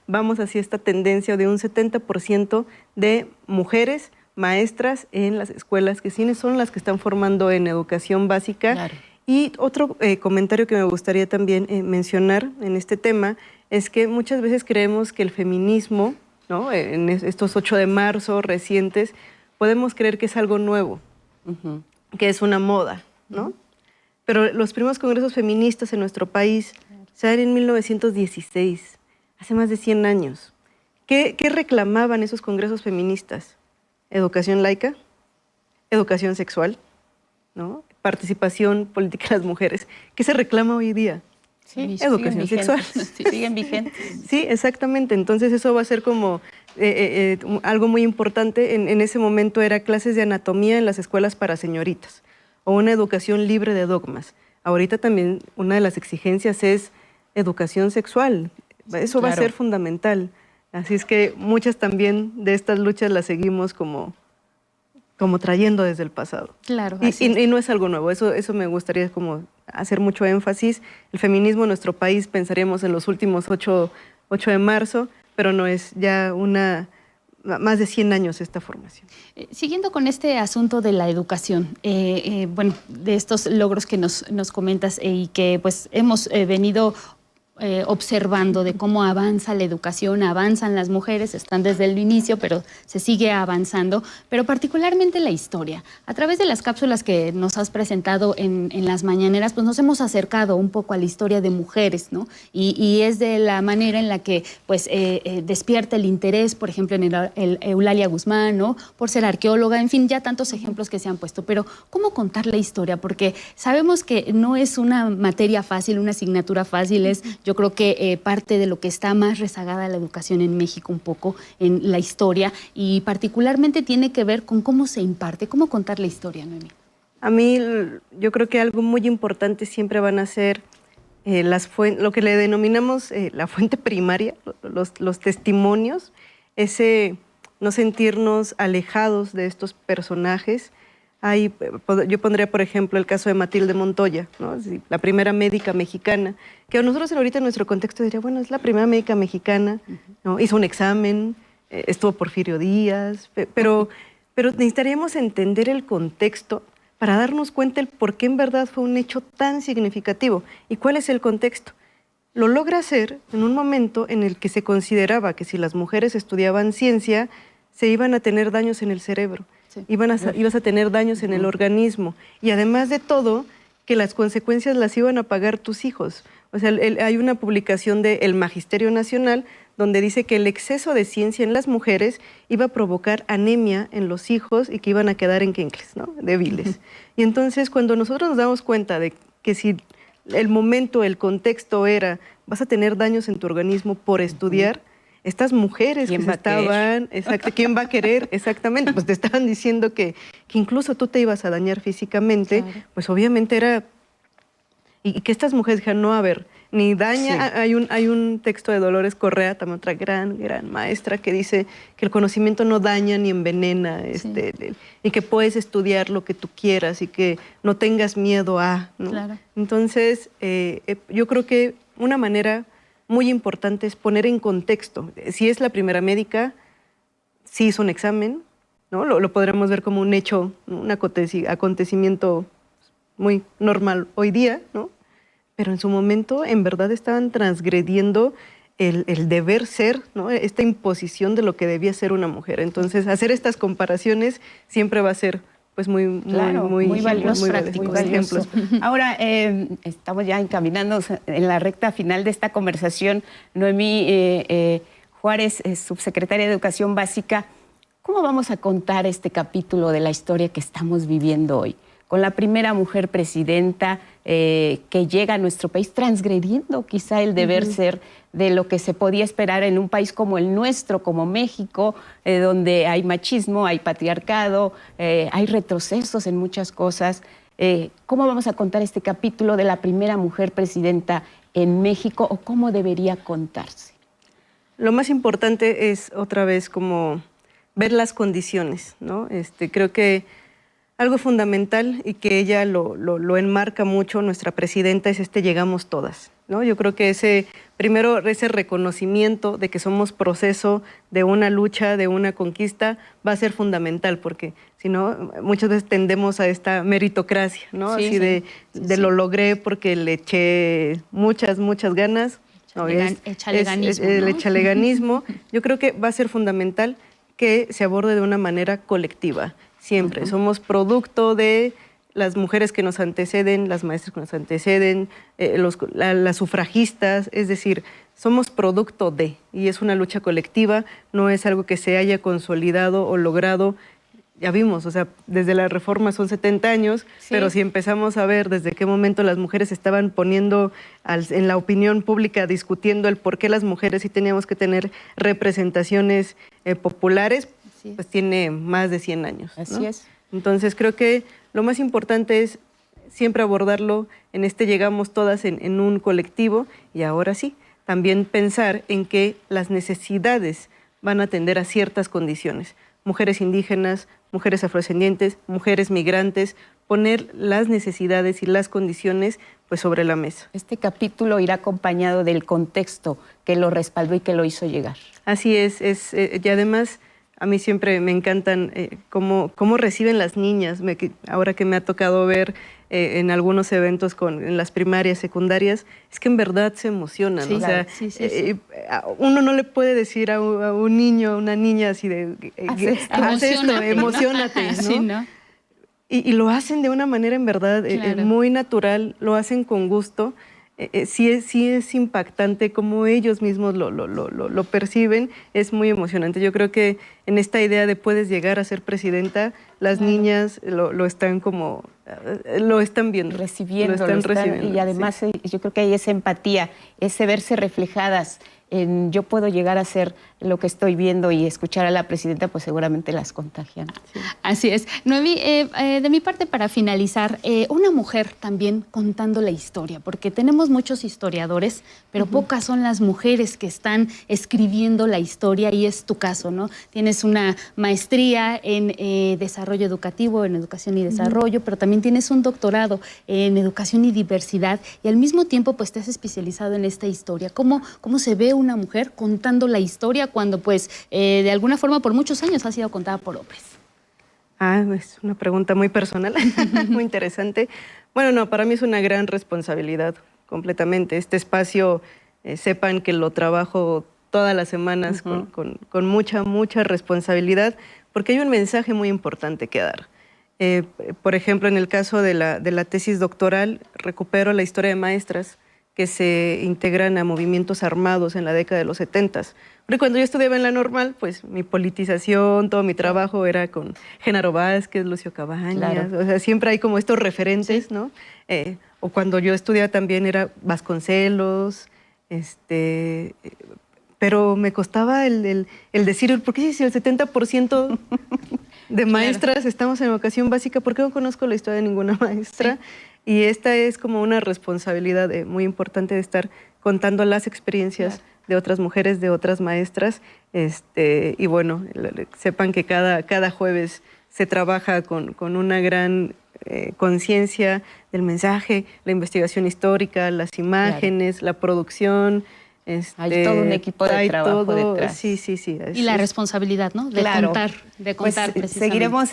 vamos hacia esta tendencia de un 70% de mujeres maestras en las escuelas, que sí son las que están formando en educación básica. Claro. Y otro comentario que me gustaría también mencionar en este tema es que muchas veces creemos que el feminismo, ¿no?, en estos 8 de marzo recientes, podemos creer que es algo nuevo, que es una moda, ¿no? Pero los primeros congresos feministas en nuestro país se dan en 1916, hace más de 100 años. ¿Qué reclamaban esos congresos feministas? Educación laica, educación sexual, ¿no?, participación política de las mujeres. ¿Qué se reclama hoy día? Sí, educación sexual. Sí, siguen vigentes. Sí, exactamente. Entonces eso va a ser como algo muy importante. En ese momento era clases de anatomía en las escuelas para señoritas o una educación libre de dogmas. Ahorita también una de las exigencias es educación sexual. Eso va a ser fundamental. Así es que muchas también de estas luchas las seguimos como trayendo desde el pasado. Claro. Y no es algo nuevo, eso me gustaría como hacer mucho énfasis. El feminismo en nuestro país pensaríamos en los últimos 8 de marzo, pero no es ya más de 100 años esta formación. Siguiendo con este asunto de la educación, bueno, de estos logros que nos comentas y que pues hemos venido observando de cómo avanza la educación, avanzan las mujeres, están desde el inicio, pero se sigue avanzando, pero particularmente la historia. A través de las cápsulas que nos has presentado en las mañaneras, pues nos hemos acercado un poco a la historia de mujeres, ¿no? Y es de la manera en la que pues despierta el interés, por ejemplo, en Eulalia Guzmán, ¿no?, por ser arqueóloga, en fin, ya tantos ejemplos que se han puesto. Pero, ¿cómo contar la historia? Porque sabemos que no es una materia fácil, una asignatura fácil, yo creo que parte de lo que está más rezagada la educación en México un poco, en la historia, y particularmente tiene que ver con cómo se imparte, cómo contar la historia, Noemí. A mí, yo creo que algo muy importante siempre van a ser lo que le denominamos la fuente primaria, los testimonios, ese no sentirnos alejados de estos personajes. Yo pondría, por ejemplo, el caso de Matilde Montoya, ¿no?, la primera médica mexicana, que a nosotros ahorita en nuestro contexto diría, bueno, es la primera médica mexicana, ¿no?, hizo un examen, estuvo Porfirio Díaz, pero necesitaríamos entender el contexto para darnos cuenta el por qué en verdad fue un hecho tan significativo. ¿Y cuál es el contexto? Lo logra hacer en un momento en el que se consideraba que si las mujeres estudiaban ciencia, se iban a tener daños en el cerebro. Ibas a tener daños en el organismo y además de todo, que las consecuencias las iban a pagar tus hijos. O sea, hay una publicación del Magisterio Nacional donde dice que el exceso de ciencia en las mujeres iba a provocar anemia en los hijos y que iban a quedar enquencles, ¿no?, débiles. Y entonces cuando nosotros nos damos cuenta de que si el momento, el contexto era vas a tener daños en tu organismo por estudiar, estas mujeres que estaban, exacto, ¿quién va a querer? Exactamente, pues te estaban diciendo que incluso tú te ibas a dañar físicamente, claro. Pues obviamente era, y que estas mujeres dijeron, no, a ver, ni daña, sí. Hay un texto de Dolores Correa, también otra gran maestra, que dice que el conocimiento no daña ni envenena, sí. Y que puedes estudiar lo que tú quieras y que no tengas miedo a, ¿no? Claro. Entonces, yo creo que una manera muy importante es poner en contexto. Si es la primera médica, sí hizo un examen, ¿no? Lo podremos ver como un hecho, un acontecimiento muy normal hoy día, ¿no? Pero en su momento, en verdad, estaban transgrediendo el deber ser, ¿no?, esta imposición de lo que debía ser una mujer. Entonces, hacer estas comparaciones siempre va a ser pues muy valioso, muy ejemplos. Ahora, estamos ya encaminándonos en la recta final de esta conversación. Noemí Juárez, subsecretaria de Educación Básica, ¿cómo vamos a contar este capítulo de la historia que estamos viviendo hoy? Con la primera mujer presidenta que llega a nuestro país transgrediendo quizá el deber ser de lo que se podía esperar en un país como el nuestro, como México, donde hay machismo, hay patriarcado, hay retrocesos en muchas cosas. ¿Cómo vamos a contar este capítulo de la primera mujer presidenta en México o cómo debería contarse? Lo más importante es otra vez como ver las condiciones, ¿no? Creo que algo fundamental y que ella lo enmarca mucho, nuestra presidenta, es llegamos todas. ¿no? Yo creo que ese reconocimiento de que somos proceso de una lucha, de una conquista, va a ser fundamental, porque si no, muchas veces tendemos a esta meritocracia, ¿no? Sí, así de lo logré porque le eché muchas ganas. Echaleganismo, el ¿no? echaleganismo. Yo creo que va a ser fundamental que se aborde de una manera colectiva, siempre. Somos producto de las mujeres que nos anteceden, las maestras que nos anteceden, las sufragistas, es decir, somos producto de, y es una lucha colectiva, no es algo que se haya consolidado o logrado. Ya vimos, o sea, desde la reforma son 70 años, pero si empezamos a ver desde qué momento las mujeres estaban poniendo en la opinión pública, discutiendo el por qué las mujeres sí teníamos que tener representaciones populares, pues tiene más de 100 años, ¿no? Así es. Entonces creo que lo más importante es siempre abordarlo en llegamos todas en un colectivo, y ahora sí, también pensar en que las necesidades van a atender a ciertas condiciones. Mujeres indígenas, mujeres afrodescendientes, mujeres migrantes, poner las necesidades y las condiciones pues sobre la mesa. Este capítulo irá acompañado del contexto que lo respaldó y que lo hizo llegar. Así es, y además a mí siempre me encantan cómo reciben las niñas, ahora que me ha tocado ver en algunos eventos en las primarias, secundarias, es que en verdad se emocionan. Sí, o sea, sí. Uno no le puede decir a un niño, a una niña así de, haz esto, emocionate, ¿no? Sí, ¿no? Y lo hacen de una manera en verdad muy natural, lo hacen con gusto. Sí es impactante cómo ellos mismos lo perciben, es muy emocionante. Yo creo que en esta idea de puedes llegar a ser presidenta, las niñas lo están viendo. Recibiendo. Y además yo creo que hay esa empatía, ese verse reflejadas en yo puedo llegar a ser lo que estoy viendo, y escuchar a la presidenta pues seguramente las contagian. Sí. Así es. Noemí, de mi parte, para finalizar, una mujer también contando la historia, porque tenemos muchos historiadores, pero pocas son las mujeres que están escribiendo la historia, y es tu caso, ¿no? Tienes una maestría en desarrollo educativo, en educación y desarrollo, pero también tienes un doctorado en educación y diversidad, y al mismo tiempo pues te has especializado en esta historia. ¿Cómo se ve una mujer contando la historia cuando pues de alguna forma por muchos años ha sido contada por hombres? Es una pregunta muy personal, muy interesante. Bueno, no, para mí es una gran responsabilidad, completamente. Este espacio, sepan que lo trabajo todas las semanas con mucha responsabilidad, porque hay un mensaje muy importante que dar. Por ejemplo, en el caso de la tesis doctoral, recupero la historia de maestras que se integran a movimientos armados en la década de los 70s. Porque cuando yo estudiaba en la normal, pues mi politización, todo mi trabajo era con Genaro Vázquez, Lucio Cabañas, o sea, siempre hay como estos referentes, ¿no? O cuando yo estudiaba también era Vasconcelos, pero me costaba el decir, ¿por qué si el 70% de maestras estamos en educación básica? ¿Por qué no conozco la historia de ninguna maestra? Sí. Y esta es como una responsabilidad muy importante de estar contando las experiencias de otras mujeres, de otras maestras. Y bueno, sepan que cada jueves se trabaja con una gran conciencia del mensaje, la investigación histórica, las imágenes, la producción. Hay todo un equipo de trabajo detrás. Sí. Y la responsabilidad, ¿no? De contar pues, precisamente. Seguiremos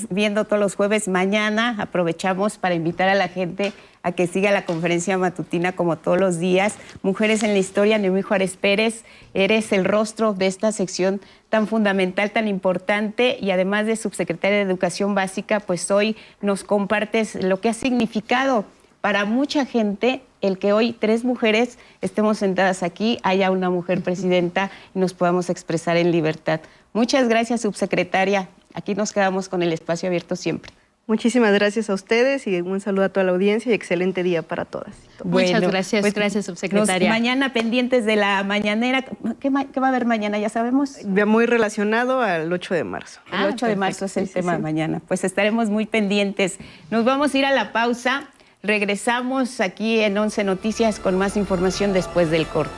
viendo todos los jueves. Mañana aprovechamos para invitar a la gente a que siga la conferencia matutina como todos los días. Mujeres en la Historia, Noemí Juárez Pérez, eres el rostro de esta sección tan fundamental, tan importante, y además de subsecretaria de Educación Básica, pues hoy nos compartes lo que ha significado para mucha gente el que hoy 3 mujeres estemos sentadas aquí, haya una mujer presidenta y nos podamos expresar en libertad. Muchas gracias, subsecretaria. Aquí nos quedamos con el espacio abierto siempre. Muchísimas gracias a ustedes y un saludo a toda la audiencia y excelente día para todas. Muchas gracias, pues, gracias, subsecretaria. Mañana pendientes de la mañanera. ¿Qué va a haber mañana? ¿Ya sabemos? Muy relacionado al 8 de marzo. El 8 de marzo es el tema mañana. Pues estaremos muy pendientes. Nos vamos a ir a la pausa. Regresamos aquí en 11 Noticias con más información después del corte.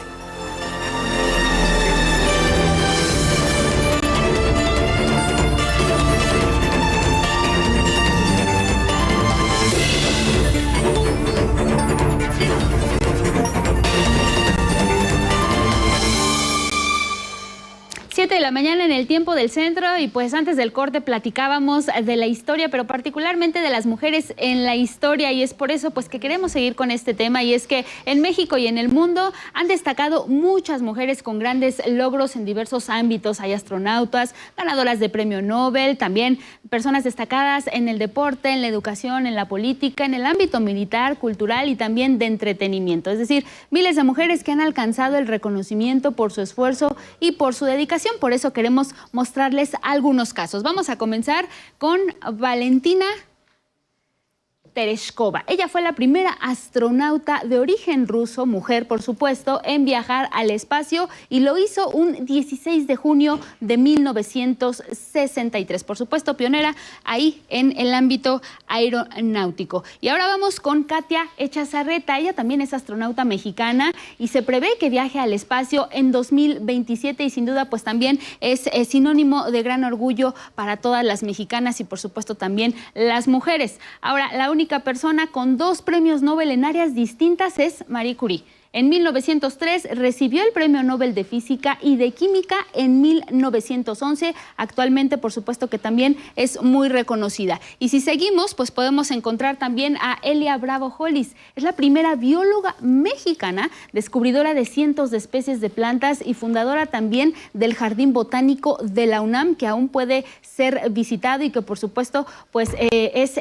7 de la mañana en el tiempo del centro y pues antes del corte platicábamos de la historia, pero particularmente de las mujeres en la historia, y es por eso pues que queremos seguir con este tema, y es que en México y en el mundo han destacado muchas mujeres con grandes logros en diversos ámbitos. Hay astronautas, ganadoras de premio Nobel, también personas destacadas en el deporte, en la educación, en la política, en el ámbito militar, cultural y también de entretenimiento. Es decir, miles de mujeres que han alcanzado el reconocimiento por su esfuerzo y por su dedicación. Por eso queremos mostrarles algunos casos. Vamos a comenzar con Valentina Tereshkova. Ella fue la primera astronauta de origen ruso, mujer por supuesto, en viajar al espacio, y lo hizo un 16 de junio de 1963. Por supuesto, pionera ahí en el ámbito aeronáutico. Y ahora vamos con Katia Echazarreta. Ella también es astronauta mexicana y se prevé que viaje al espacio en 2027, y sin duda pues también es sinónimo de gran orgullo para todas las mexicanas y por supuesto también las mujeres. Ahora, la única persona con 2 premios Nobel en áreas distintas es Marie Curie. En 1903 recibió el Premio Nobel de Física y de Química en 1911. Actualmente, por supuesto que también es muy reconocida. Y si seguimos, pues podemos encontrar también a Elia Bravo Hollis. Es la primera bióloga mexicana, descubridora de cientos de especies de plantas y fundadora también del Jardín Botánico de la UNAM, que aún puede ser visitado y que, por supuesto, pues es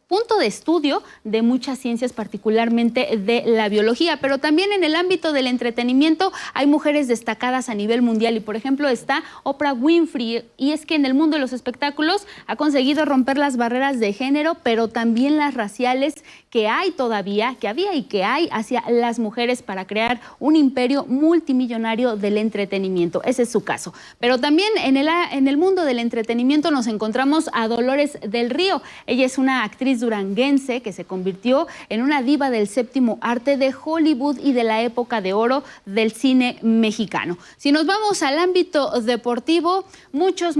punto de estudio de muchas ciencias, particularmente de la biología. Pero también en el ámbito del entretenimiento hay mujeres destacadas a nivel mundial, y por ejemplo está Oprah Winfrey, y es que en el mundo de los espectáculos ha conseguido romper las barreras de género, pero también las raciales que hay todavía, que había y que hay hacia las mujeres, para crear un imperio multimillonario del entretenimiento. Ese es su caso. Pero también en el mundo del entretenimiento nos encontramos a Dolores del Río. Ella es una actriz duranguense que se convirtió en una diva del séptimo arte de Hollywood y de la época de oro del cine mexicano. Si nos vamos al ámbito deportivo, muchos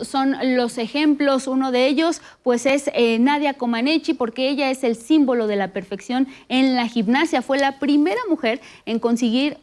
son los ejemplos. Uno de ellos pues es Nadia Comaneci, porque ella es el símbolo de la perfección en la gimnasia. Fue la primera mujer en conseguir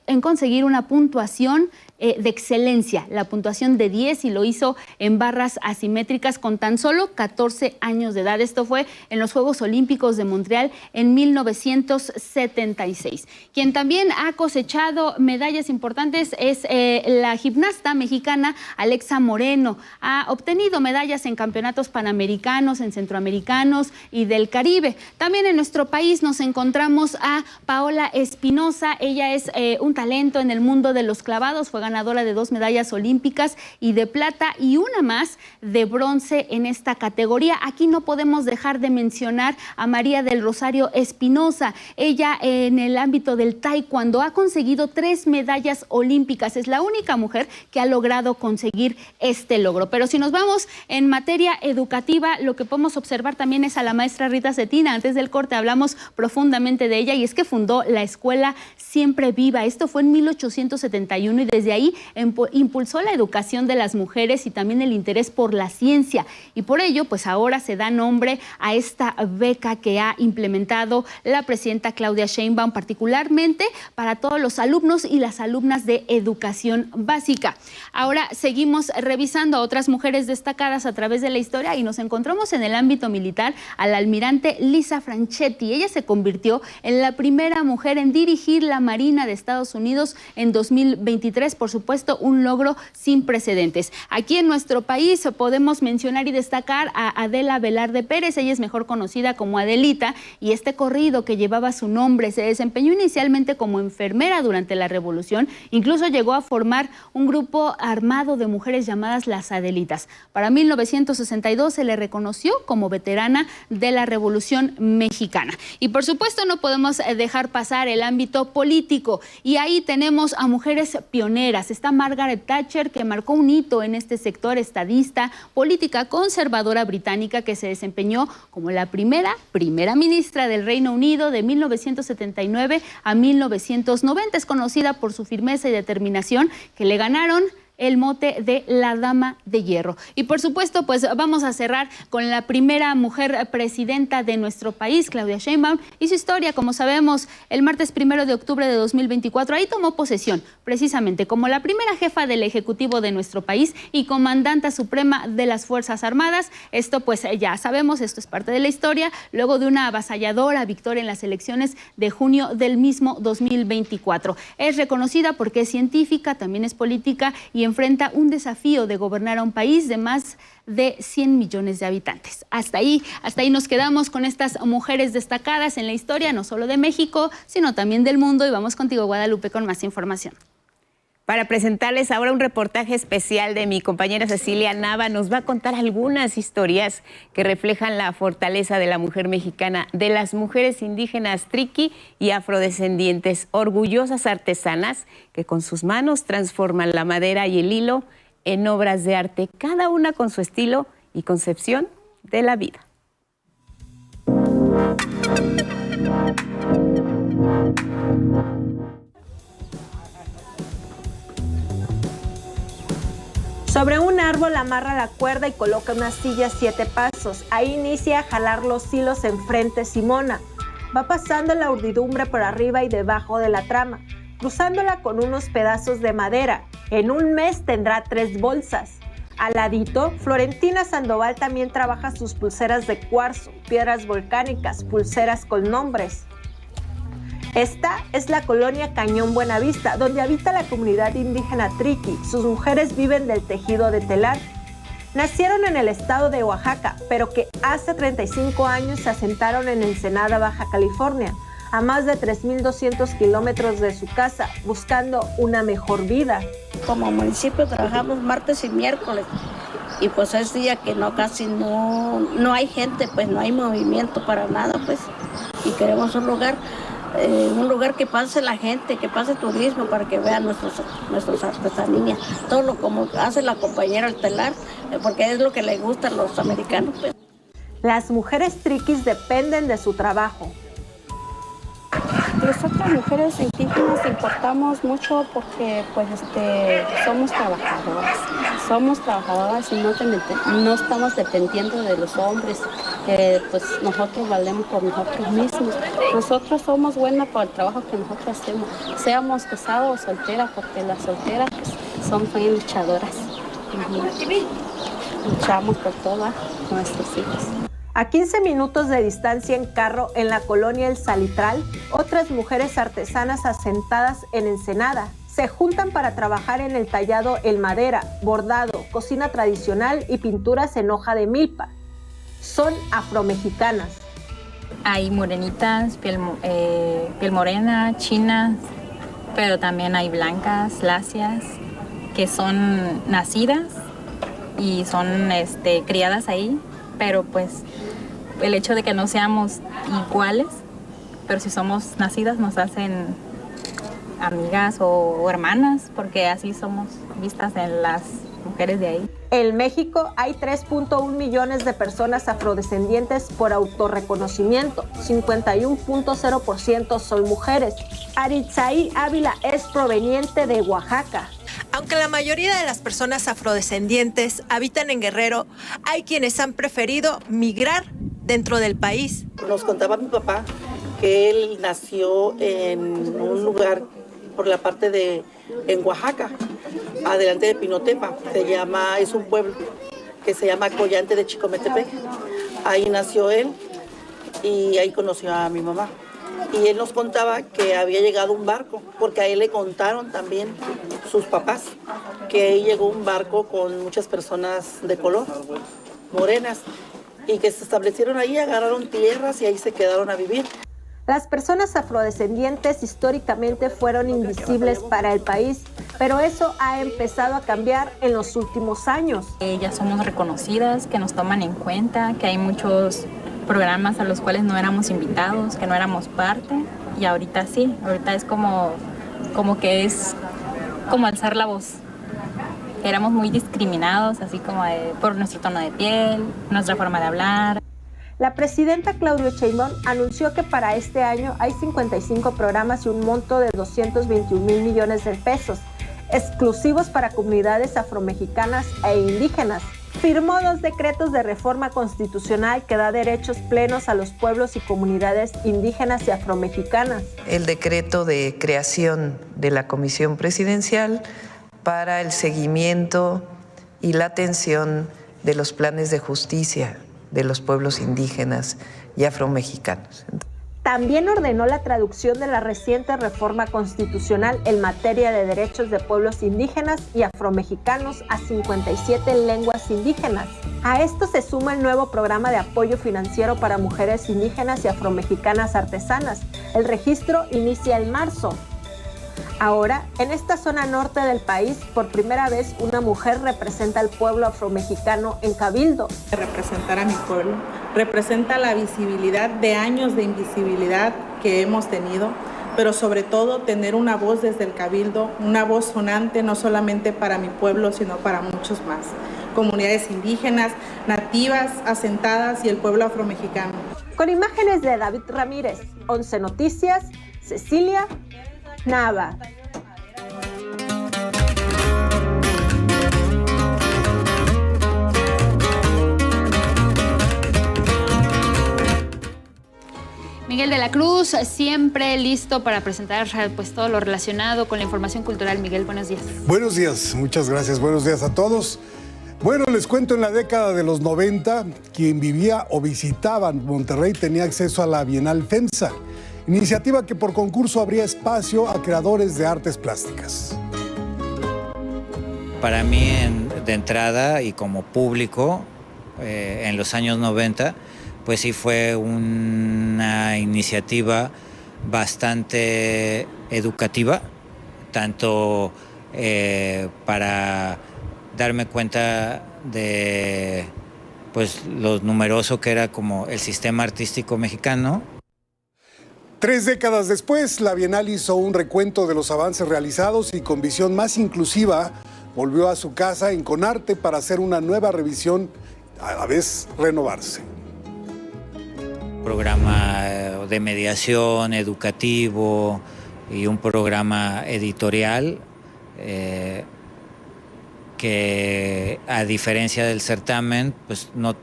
una puntuación de excelencia, la puntuación de 10, y lo hizo en barras asimétricas con tan solo 14 años de edad. Esto fue en los Juegos Olímpicos de Montreal en 1976. Quien también ha cosechado medallas importantes es la gimnasta mexicana Alexa Moreno. Ha obtenido medallas en campeonatos panamericanos, en centroamericanos y del Caribe. También en nuestro país nos encontramos a Paola Espinosa. Ella es un talento en el mundo de los clavados. Fue ganadora de 2 medallas olímpicas y de plata y una más de bronce en esta categoría. Aquí no podemos dejar de mencionar a María del Rosario Espinosa. Ella en el ámbito del taekwondo ha conseguido 3 medallas olímpicas. Es la única mujer que ha logrado conseguir este logro. Pero si nos vamos en materia educativa, lo que podemos observar también es a la maestra Rita Cetina. Antes del corte hablamos profundamente de ella, y es que fundó la escuela Siempre Viva. Esto fue en 1871 y desde ahí impulsó la educación de las mujeres y también el interés por la ciencia, y por ello pues ahora se da nombre a esta beca que ha implementado la presidenta Claudia Sheinbaum, particularmente para todos los alumnos y las alumnas de educación básica. Ahora seguimos revisando a otras mujeres destacadas a través de la historia, y nos encontramos en el ámbito militar a la almirante Lisa Franchetti. Ella se convirtió en la primera mujer en dirigir la Marina de Estados Unidos en 2023, por supuesto, un logro sin precedentes. Aquí en nuestro país podemos mencionar y destacar a Adela Velarde Pérez. Ella es mejor conocida como Adelita, y este corrido que llevaba su nombre se desempeñó inicialmente como enfermera durante la Revolución. Incluso llegó a formar un grupo armado de mujeres llamadas las Adelitas. Para 1962 se le reconoció como veterana de la Revolución Mexicana. Y por supuesto no podemos dejar pasar el ámbito político, y ahí tenemos a mujeres pioneras. Está Margaret Thatcher, que marcó un hito en este sector estadista, política conservadora británica, que se desempeñó como la primera ministra del Reino Unido de 1979 a 1990. Es conocida por su firmeza y determinación, que le ganaron el mote de la Dama de Hierro. Y por supuesto, pues vamos a cerrar con la primera mujer presidenta de nuestro país, Claudia Sheinbaum, y su historia. Como sabemos, el martes 1 de octubre de 2024, ahí tomó posesión, precisamente como la primera jefa del Ejecutivo de nuestro país y comandante suprema de las Fuerzas Armadas. Esto pues ya sabemos, esto es parte de la historia, luego de una avasalladora victoria en las elecciones de junio del mismo 2024. Es reconocida porque es científica, también es política y enfrenta un desafío de gobernar a un país de más de 100 millones de habitantes. Hasta ahí nos quedamos con estas mujeres destacadas en la historia, no solo de México, sino también del mundo. Y vamos contigo, Guadalupe, con más información. Para presentarles ahora un reportaje especial de mi compañera Cecilia Nava, nos va a contar algunas historias que reflejan la fortaleza de la mujer mexicana, de las mujeres indígenas triqui y afrodescendientes, orgullosas artesanas que con sus manos transforman la madera y el hilo en obras de arte, cada una con su estilo y concepción de la vida. Sobre un árbol amarra la cuerda y coloca una silla 7 pasos. Ahí inicia a jalar los hilos enfrente Simona. Va pasando la urdidumbre por arriba y debajo de la trama, cruzándola con unos pedazos de madera. En un mes tendrá 3 bolsas. Al ladito, Florentina Sandoval también trabaja sus pulseras de cuarzo, piedras volcánicas, pulseras con nombres. Esta es la colonia Cañón Buenavista, donde habita la comunidad indígena triqui. Sus mujeres viven del tejido de telar. Nacieron en el estado de Oaxaca, pero que hace 35 años se asentaron en Ensenada, Baja California, a más de 3.200 kilómetros de su casa, buscando una mejor vida. Como municipio trabajamos martes y miércoles, y pues es día que casi no hay gente, pues no hay movimiento para nada, pues, y queremos un lugar que pase la gente, que pase turismo para que vean nuestras artesanías, todo lo como hace la compañera el telar, porque es lo que les gusta a los americanos. Pues. Las mujeres triquis dependen de su trabajo. Nosotras mujeres indígenas importamos mucho porque somos trabajadoras y no estamos dependiendo de los hombres, pues nosotros valemos por nosotros mismos. Nosotros somos buenas por el trabajo que nosotros hacemos, seamos casados o solteras, porque las solteras pues, son muy luchadoras. Luchamos por todos nuestros hijos. A 15 minutos de distancia en carro, en la colonia El Salitral, otras mujeres artesanas asentadas en Ensenada se juntan para trabajar en el tallado en madera, bordado, cocina tradicional y pinturas en hoja de milpa. Son afromexicanas. Hay morenitas, piel morena, chinas, pero también hay blancas, lacias, que son nacidas y son criadas ahí. Pero pues el hecho de que no seamos iguales, pero si somos nacidas nos hacen amigas o hermanas, porque así somos vistas en las mujeres de ahí. En México hay 3.1 millones de personas afrodescendientes por autorreconocimiento, 51.0% son mujeres. Aritzaí Ávila es proveniente de Oaxaca. Aunque la mayoría de las personas afrodescendientes habitan en Guerrero, hay quienes han preferido migrar dentro del país. Nos contaba mi papá que él nació en un lugar por la parte en Oaxaca, adelante de Pinotepa. Es un pueblo que se llama Collante de Chicometepec. Ahí nació él y ahí conoció a mi mamá. Y él nos contaba que había llegado un barco, porque a él le contaron también sus papás, que ahí llegó un barco con muchas personas de color, morenas, y que se establecieron ahí, agarraron tierras y ahí se quedaron a vivir. Las personas afrodescendientes históricamente fueron invisibles para el país, pero eso ha empezado a cambiar en los últimos años. Ya somos reconocidas, que nos toman en cuenta, que hay muchos programas a los cuales no éramos invitados, que no éramos parte, y ahorita sí, ahorita es como que es como alzar la voz. Éramos muy discriminados, así como por nuestro tono de piel, nuestra forma de hablar. La presidenta Claudia Sheinbaum anunció que para este año hay 55 programas y un monto de 221 mil millones de pesos. exclusivos para comunidades afromexicanas e indígenas. Firmó 2 decretos de reforma constitucional que da derechos plenos a los pueblos y comunidades indígenas y afromexicanas. El decreto de creación de la Comisión Presidencial para el seguimiento y la atención de los planes de justicia de los pueblos indígenas y afromexicanos. También ordenó la traducción de la reciente reforma constitucional en materia de derechos de pueblos indígenas y afromexicanos a 57 lenguas indígenas. A esto se suma el nuevo programa de apoyo financiero para mujeres indígenas y afromexicanas artesanas. El registro inicia en marzo. Ahora, en esta zona norte del país, por primera vez una mujer representa al pueblo afromexicano en Cabildo. Representar a mi pueblo representa la visibilidad de años de invisibilidad que hemos tenido, pero sobre todo tener una voz desde el Cabildo, una voz sonante no solamente para mi pueblo, sino para muchos más. Comunidades indígenas, nativas, asentadas y el pueblo afromexicano. Con imágenes de David Ramírez, 11 Noticias, Cecilia Nava. Miguel de la Cruz, siempre listo para presentar pues todo lo relacionado con la información cultural. Miguel, buenos días. Buenos días, muchas gracias. Buenos días a todos. Bueno, les cuento, en la década de los 90, quien vivía o visitaba Monterrey tenía acceso a la Bienal FEMSA, iniciativa que por concurso abría espacio a creadores de artes plásticas. Para mí, de entrada y como público, en los años 90, pues sí fue una iniciativa bastante educativa, tanto para darme cuenta de pues lo numeroso que era como el sistema artístico mexicano. 3 décadas después, la Bienal hizo un recuento de los avances realizados y con visión más inclusiva volvió a su casa en Conarte para hacer una nueva revisión, a la vez renovarse. Programa de mediación educativo y un programa editorial que, a diferencia del certamen, pues no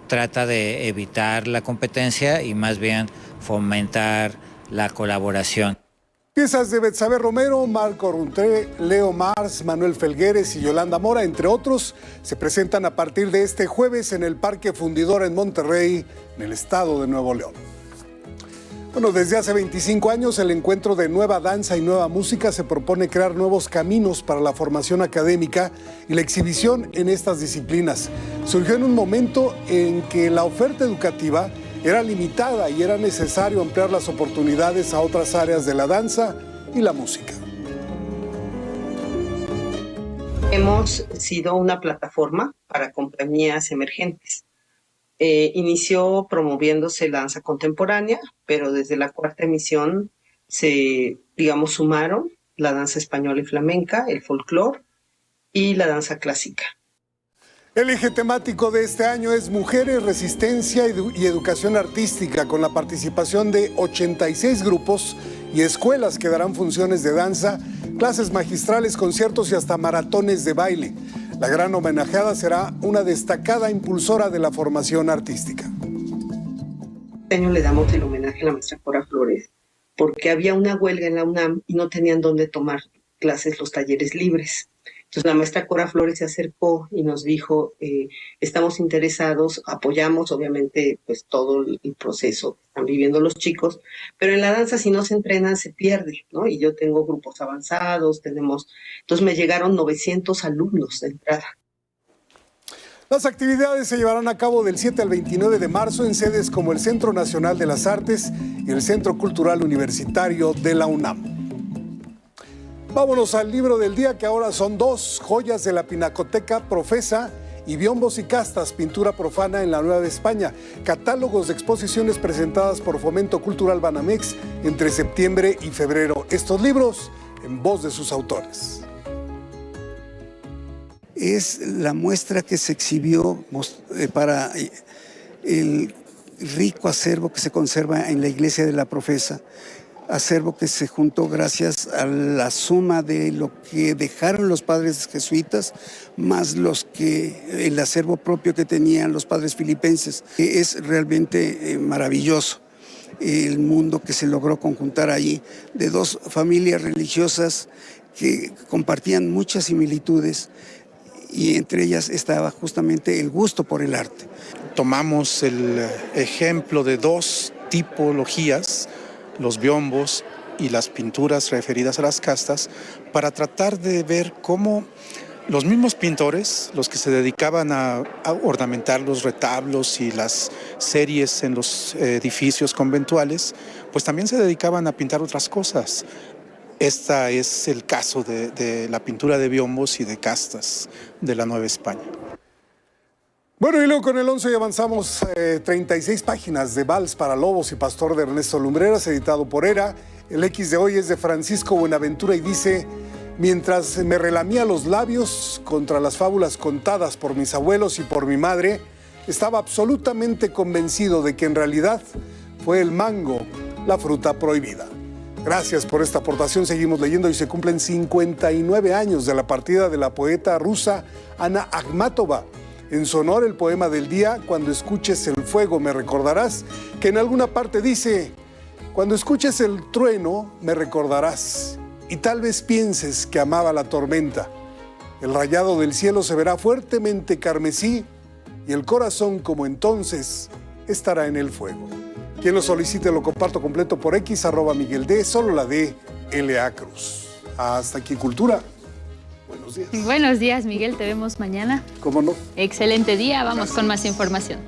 trata de evitar la competencia y más bien fomentar la colaboración. Piezas de Betsabe Romero, Marco Runtré, Leo Mars, Manuel Felgueres y Yolanda Mora, entre otros, se presentan a partir de este jueves en el Parque Fundidora en Monterrey, en el estado de Nuevo León. Bueno, desde hace 25 años el encuentro de Nueva Danza y Nueva Música se propone crear nuevos caminos para la formación académica y la exhibición en estas disciplinas. Surgió en un momento en que la oferta educativa era limitada y era necesario ampliar las oportunidades a otras áreas de la danza y la música. Hemos sido una plataforma para compañías emergentes. Inició promoviéndose la danza contemporánea, pero desde la 4ª emisión se, sumaron la danza española y flamenca, el folclore y la danza clásica. El eje temático de este año es Mujeres, Resistencia y Educación Artística, con la participación de 86 grupos y escuelas que darán funciones de danza, clases magistrales, conciertos y hasta maratones de baile. La gran homenajeada será una destacada impulsora de la formación artística. Este año le damos el homenaje a la maestra Cora Flores, porque había una huelga en la UNAM y no tenían dónde tomar clases los talleres libres. Entonces la maestra Cora Flores se acercó y nos dijo, estamos interesados, apoyamos obviamente pues todo el proceso que están viviendo los chicos, pero en la danza si no se entrenan se pierde, ¿no? Y yo tengo grupos avanzados, entonces me llegaron 900 alumnos de entrada. Las actividades se llevarán a cabo del 7 al 29 de marzo en sedes como el Centro Nacional de las Artes y el Centro Cultural Universitario de la UNAM. Vámonos al libro del día, que ahora son 2 joyas de la Pinacoteca Profesa y Biombos y Castas, pintura profana en la Nueva España, catálogos de exposiciones presentadas por Fomento Cultural Banamex entre septiembre y febrero. Estos libros en voz de sus autores. Es la muestra que se exhibió para el rico acervo que se conserva en la iglesia de la Profesa. acervo que se juntó gracias a la suma de lo que dejaron los padres jesuitas, más el acervo propio que tenían los padres filipenses. Es realmente maravilloso el mundo que se logró conjuntar allí, de dos familias religiosas que compartían muchas similitudes, y entre ellas estaba justamente el gusto por el arte. Tomamos el ejemplo de dos tipologías, los biombos y las pinturas referidas a las castas, para tratar de ver cómo los mismos pintores, los que se dedicaban a ornamentar los retablos y las series en los edificios conventuales, pues también se dedicaban a pintar otras cosas. Este es el caso de la pintura de biombos y de castas de la Nueva España. Bueno, y luego con el 11 avanzamos 36 páginas de Vals para Lobos y Pastor de Ernesto Lumbreras, editado por ERA. El X de hoy es de Francisco Buenaventura y dice: mientras me relamía los labios contra las fábulas contadas por mis abuelos y por mi madre, estaba absolutamente convencido de que en realidad fue el mango la fruta prohibida. Gracias por esta aportación. Seguimos leyendo y se cumplen 59 años de la partida de la poeta rusa Ana Akhmatova. En su honor, el poema del día, Cuando escuches el fuego me recordarás, que en alguna parte dice: cuando escuches el trueno me recordarás, y tal vez pienses que amaba la tormenta. El rayado del cielo se verá fuertemente carmesí, y el corazón como entonces estará en el fuego. Quien lo solicite lo comparto completo por X, @MiguelD, solo la D, LA Cruz. Hasta aquí Cultura. Buenos días. Buenos días, Miguel, te vemos mañana. ¿Cómo no? Excelente día, vamos Gracias. Con más información.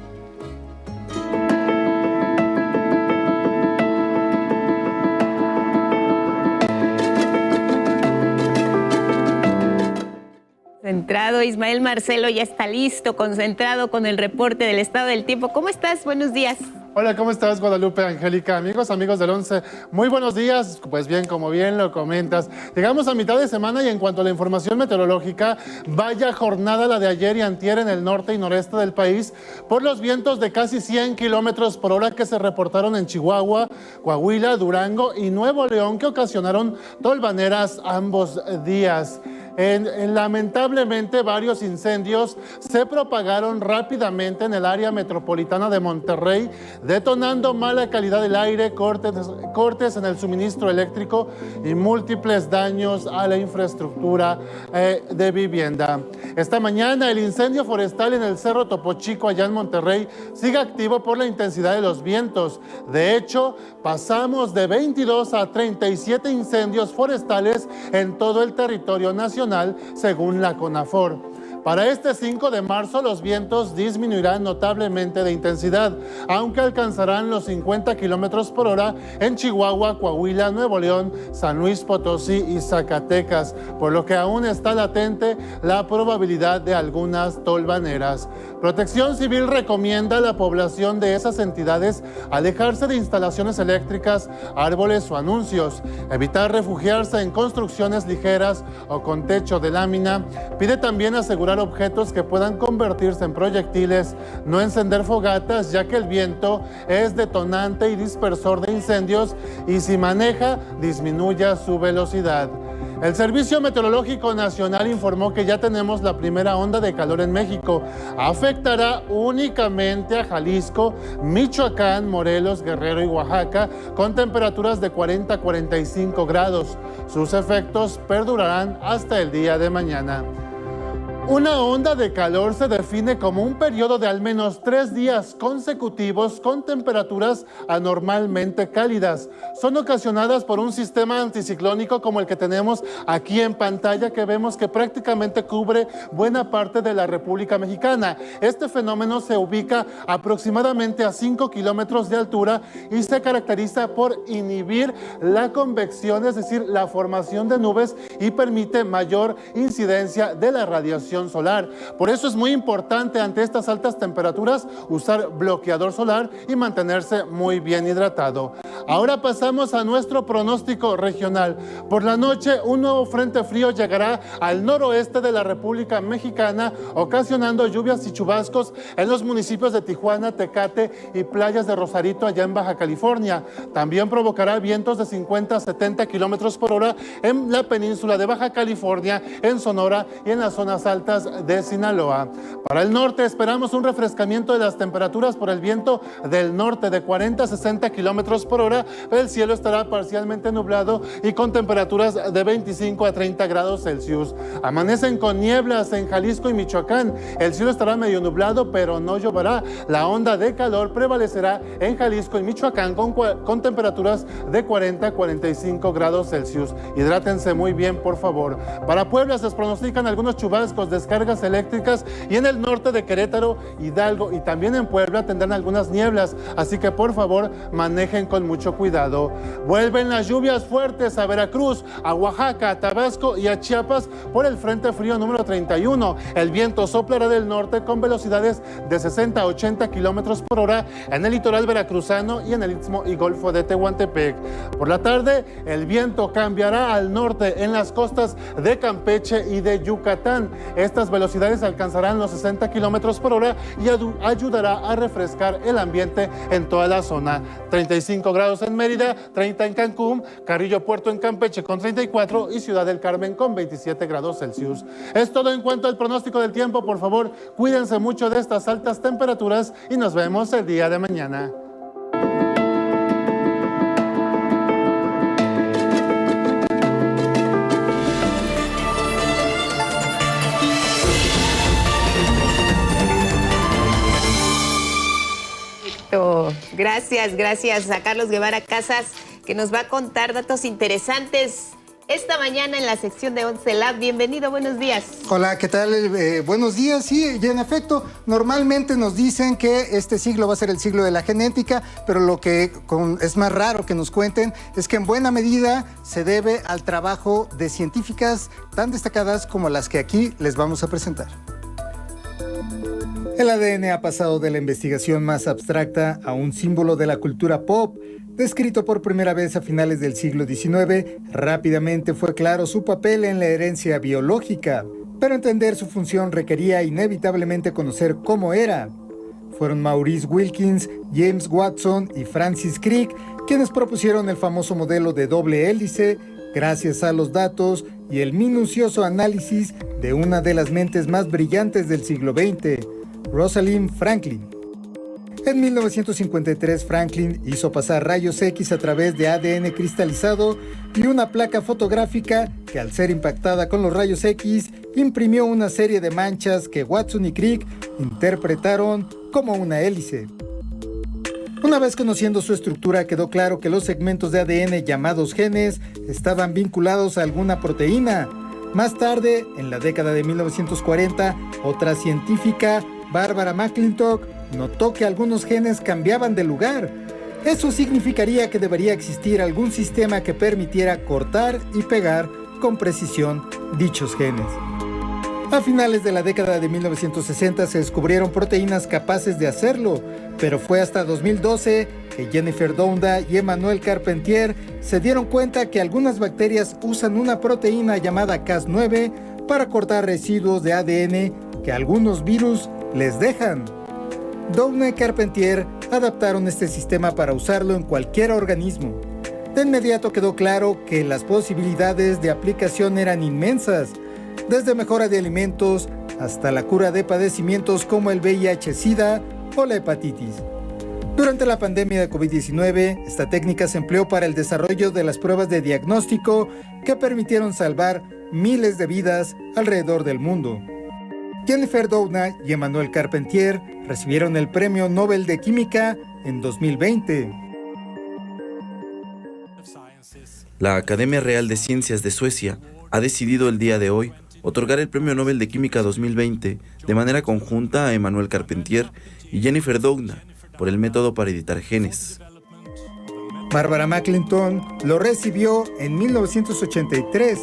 Concentrado, Ismael Marcelo ya está listo, concentrado con el reporte del estado del tiempo. ¿Cómo estás? Buenos días. Hola, ¿cómo estás, Guadalupe, Angélica? Amigos del 11, muy buenos días. Pues bien, como bien lo comentas, llegamos a mitad de semana y en cuanto a la información meteorológica, vaya jornada la de ayer y antier en el norte y noreste del país por los vientos de casi 100 kilómetros por hora que se reportaron en Chihuahua, Coahuila, Durango y Nuevo León, que ocasionaron tolvaneras ambos días. Lamentablemente, varios incendios se propagaron rápidamente en el área metropolitana de Monterrey, detonando mala calidad del aire, cortes en el suministro eléctrico y múltiples daños a la infraestructura de vivienda. Esta mañana, el incendio forestal en el Cerro Topo Chico, allá en Monterrey, sigue activo por la intensidad de los vientos. De hecho, pasamos de 22 a 37 incendios forestales en todo el territorio nacional, según la CONAFOR. Para este 5 de marzo, los vientos disminuirán notablemente de intensidad, aunque alcanzarán los 50 kilómetros por hora en Chihuahua, Coahuila, Nuevo León, San Luis Potosí y Zacatecas, por lo que aún está latente la probabilidad de algunas tolvaneras. Protección Civil recomienda a la población de esas entidades alejarse de instalaciones eléctricas, árboles o anuncios, evitar refugiarse en construcciones ligeras o con techo de lámina. Pide también asegurar objetos que puedan convertirse en proyectiles, no encender fogatas, ya que el viento es detonante y dispersor de incendios, y si maneja, disminuya su velocidad. El Servicio Meteorológico Nacional informó que ya tenemos la primera onda de calor en México. Afectará únicamente a Jalisco, Michoacán, Morelos, Guerrero y Oaxaca, con temperaturas de 40 a 45 grados. Sus efectos perdurarán hasta el día de mañana. Una onda de calor se define como un periodo de al menos 3 días consecutivos con temperaturas anormalmente cálidas. Son ocasionadas por un sistema anticiclónico como el que tenemos aquí en pantalla, que vemos que prácticamente cubre buena parte de la República Mexicana. Este fenómeno se ubica aproximadamente a 5 kilómetros de altura y se caracteriza por inhibir la convección, es decir, la formación de nubes, y permite mayor incidencia de la radiación protección solar. Por eso es muy importante ante estas altas temperaturas usar bloqueador solar y mantenerse muy bien hidratado. Ahora pasamos a nuestro pronóstico regional. Por la noche, un nuevo frente frío llegará al noroeste de la República Mexicana, ocasionando lluvias y chubascos en los municipios de Tijuana, Tecate y playas de Rosarito, allá en Baja California. También provocará vientos de 50 a 70 kilómetros por hora en la península de Baja California, en Sonora y en las zonas altas de Sinaloa. Para el norte esperamos un refrescamiento de las temperaturas por el viento del norte de 40 a 60 kilómetros por hora. El cielo estará parcialmente nublado y con temperaturas de 25 a 30 grados Celsius. Amanecen con nieblas en Jalisco y Michoacán. El cielo estará medio nublado, pero no lloverá. La onda de calor prevalecerá en Jalisco y Michoacán con temperaturas de 40 a 45 grados Celsius. Hidrátense muy bien, por favor. Para Puebla se pronostican algunos chubascos, descargas eléctricas, y en el norte de Querétaro, Hidalgo y también en Puebla tendrán algunas nieblas, así que por favor manejen con mucho cuidado. Vuelven las lluvias fuertes a Veracruz, a Oaxaca, a Tabasco y a Chiapas por el frente frío número 31. El viento soplará del norte con velocidades de 60 a 80 kilómetros por hora en el litoral veracruzano y en el Istmo y Golfo de Tehuantepec. Por la tarde, el viento cambiará al norte en las costas de Campeche y de Yucatán. Estas velocidades alcanzarán los 60 kilómetros por hora y ayudará a refrescar el ambiente en toda la zona. 35 grados en Mérida, 30 en Cancún, Carrillo Puerto en Campeche con 34 y Ciudad del Carmen con 27 grados Celsius. Es todo en cuanto al pronóstico del tiempo. Por favor, cuídense mucho de estas altas temperaturas y nos vemos el día de mañana. Gracias a Carlos Guevara Casas, que nos va a contar datos interesantes esta mañana en la sección de 11 Lab. Bienvenido, buenos días. Hola, ¿qué tal? Buenos días. Sí, y en efecto, normalmente nos dicen que este siglo va a ser el siglo de la genética, pero lo que es más raro que nos cuenten es que en buena medida se debe al trabajo de científicas tan destacadas como las que aquí les vamos a presentar. El ADN ha pasado de la investigación más abstracta a un símbolo de la cultura pop. Descrito por primera vez a finales del siglo XIX, rápidamente fue claro su papel en la herencia biológica, pero entender su función requería inevitablemente conocer cómo era. Fueron Maurice Wilkins, James Watson y Francis Crick quienes propusieron el famoso modelo de doble hélice, gracias a los datos y el minucioso análisis de una de las mentes más brillantes del siglo XX, Rosalind Franklin. En 1953, Franklin hizo pasar rayos X a través de ADN cristalizado y una placa fotográfica que, al ser impactada con los rayos X, imprimió una serie de manchas que Watson y Crick interpretaron como una hélice. Una vez conociendo su estructura, quedó claro que los segmentos de ADN llamados genes estaban vinculados a alguna proteína. Más tarde, en la década de 1940, otra científica, Barbara McClintock, notó que algunos genes cambiaban de lugar. Eso significaría que debería existir algún sistema que permitiera cortar y pegar con precisión dichos genes. A finales de la década de 1960 se descubrieron proteínas capaces de hacerlo, pero fue hasta 2012 que Jennifer Doudna y Emmanuel Carpentier se dieron cuenta que algunas bacterias usan una proteína llamada Cas9 para cortar residuos de ADN que algunos virus les dejan. Doudna y Carpentier adaptaron este sistema para usarlo en cualquier organismo. De inmediato quedó claro que las posibilidades de aplicación eran inmensas, desde mejora de alimentos hasta la cura de padecimientos como el VIH-Sida o la hepatitis. Durante la pandemia de COVID-19, esta técnica se empleó para el desarrollo de las pruebas de diagnóstico que permitieron salvar miles de vidas alrededor del mundo. Jennifer Doudna y Emmanuel Carpentier recibieron el Premio Nobel de Química en 2020. La Academia Real de Ciencias de Suecia ha decidido el día de hoy otorgar el Premio Nobel de Química 2020 de manera conjunta a Emmanuel Carpentier y Jennifer Doudna por el método para editar genes. Barbara McClintock lo recibió en 1983,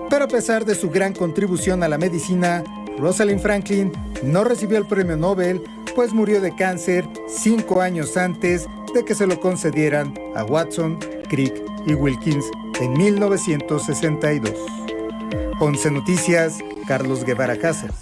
pero a pesar de su gran contribución a la medicina, Rosalind Franklin no recibió el premio Nobel, pues murió de cáncer 5 años antes de que se lo concedieran a Watson, Crick y Wilkins en 1962. 11 Noticias, Carlos Guevara Casas.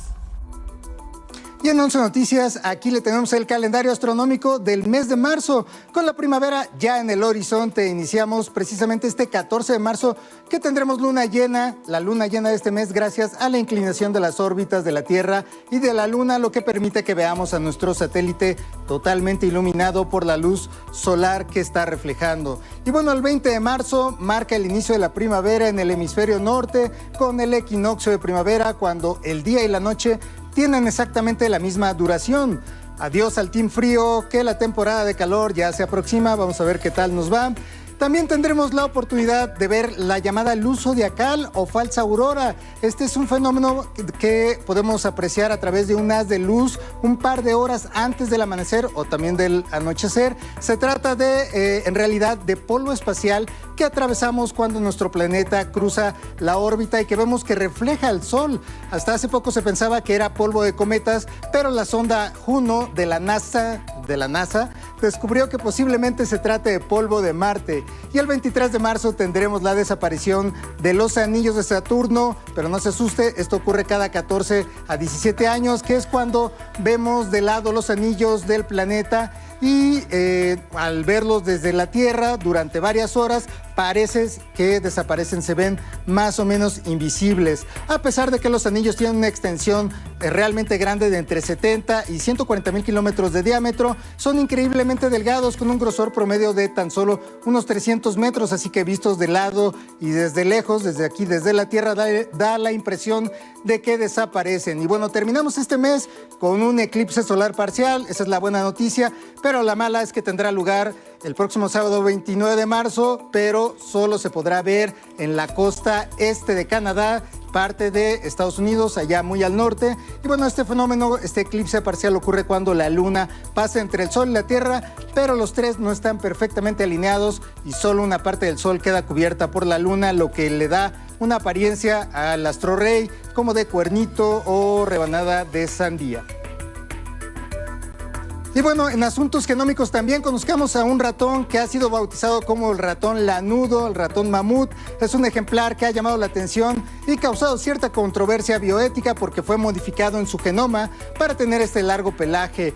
Y en 11 Noticias, aquí le tenemos el calendario astronómico del mes de marzo. Con la primavera ya en el horizonte, iniciamos precisamente este 14 de marzo que tendremos luna llena, la luna llena de este mes gracias a la inclinación de las órbitas de la Tierra y de la Luna, lo que permite que veamos a nuestro satélite totalmente iluminado por la luz solar que está reflejando. Y bueno, el 20 de marzo marca el inicio de la primavera en el hemisferio norte con el equinoccio de primavera, cuando el día y la noche tienen exactamente la misma duración. Adiós al team frío, que la temporada de calor ya se aproxima, vamos a ver qué tal nos va. También tendremos la oportunidad de ver la llamada luz zodiacal o falsa aurora. Este es un fenómeno que podemos apreciar a través de un haz de luz un par de horas antes del amanecer o también del anochecer. Se trata de, en realidad, de polvo espacial que atravesamos cuando nuestro planeta cruza la órbita y que vemos que refleja el Sol. Hasta hace poco se pensaba que era polvo de cometas, pero la sonda Juno de la NASA descubrió que posiblemente se trate de polvo de Marte. Y el 23 de marzo tendremos la desaparición de los anillos de Saturno, pero no se asuste, esto ocurre cada 14 a 17 años, que es cuando vemos de lado los anillos del planeta y al verlos desde la Tierra durante varias horas, parece que desaparecen, se ven más o menos invisibles. A pesar de que los anillos tienen una extensión realmente grande de entre 70 y 140 mil kilómetros de diámetro, son increíblemente delgados con un grosor promedio de tan solo unos 300 metros, así que vistos de lado y desde lejos, desde aquí, desde la Tierra, da la impresión de que desaparecen. Y bueno, terminamos este mes con un eclipse solar parcial, esa es la buena noticia, pero la mala es que tendrá lugar el próximo sábado 29 de marzo, pero solo se podrá ver en la costa este de Canadá, parte de Estados Unidos, allá muy al norte. Y bueno, este fenómeno, este eclipse parcial ocurre cuando la luna pasa entre el sol y la Tierra, pero los tres no están perfectamente alineados y solo una parte del sol queda cubierta por la luna, lo que le da una apariencia al astro rey como de cuernito o rebanada de sandía. Y bueno, en asuntos genómicos también conozcamos a un ratón que ha sido bautizado como el ratón lanudo, el ratón mamut. Es un ejemplar que ha llamado la atención y causado cierta controversia bioética porque fue modificado en su genoma para tener este largo pelaje.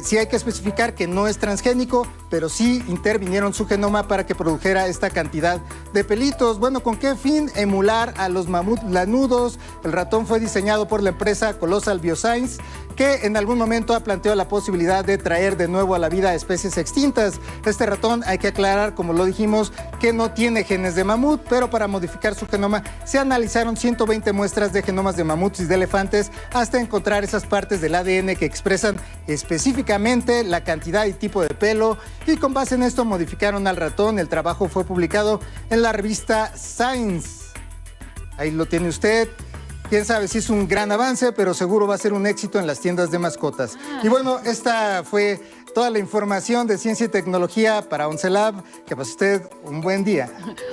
Sí hay que especificar que no es transgénico, pero sí intervinieron su genoma para que produjera esta cantidad de pelitos. Bueno, ¿con qué fin? Emular a los mamut lanudos. El ratón fue diseñado por la empresa Colossal Bioscience, que en algún momento ha planteado la posibilidad de traer de nuevo a la vida especies extintas. Este ratón, hay que aclarar, como lo dijimos, que no tiene genes de mamut, pero para modificar su genoma se analizaron 120 muestras de genomas de mamuts y de elefantes hasta encontrar esas partes del ADN que expresan específicamente la cantidad y tipo de pelo, y con base en esto modificaron al ratón. El trabajo fue publicado en la revista Science. Ahí lo tiene usted. Quién sabe si es un gran avance, pero seguro va a ser un éxito en las tiendas de mascotas. Y bueno, esta fue toda la información de ciencia y tecnología para OnceLab. Que pase usted un buen día.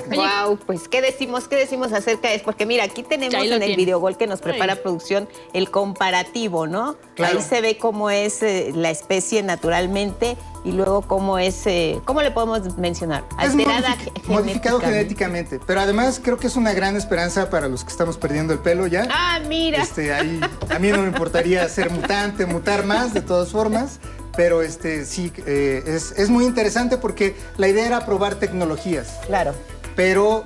Wow, pues ¿qué decimos acerca de eso? Porque mira, aquí tenemos en el videogol que nos prepara producción el comparativo, ¿no? Claro. Ahí se ve cómo es la especie naturalmente y luego cómo es, ¿cómo le podemos mencionar? Alterada modificado genéticamente. Pero además creo que es una gran esperanza para los que estamos perdiendo el pelo ya. Ah, mira. Ahí, a mí no me importaría ser mutante, mutar más, de todas formas. Pero sí, es muy interesante porque la idea era probar tecnologías. Claro. Pero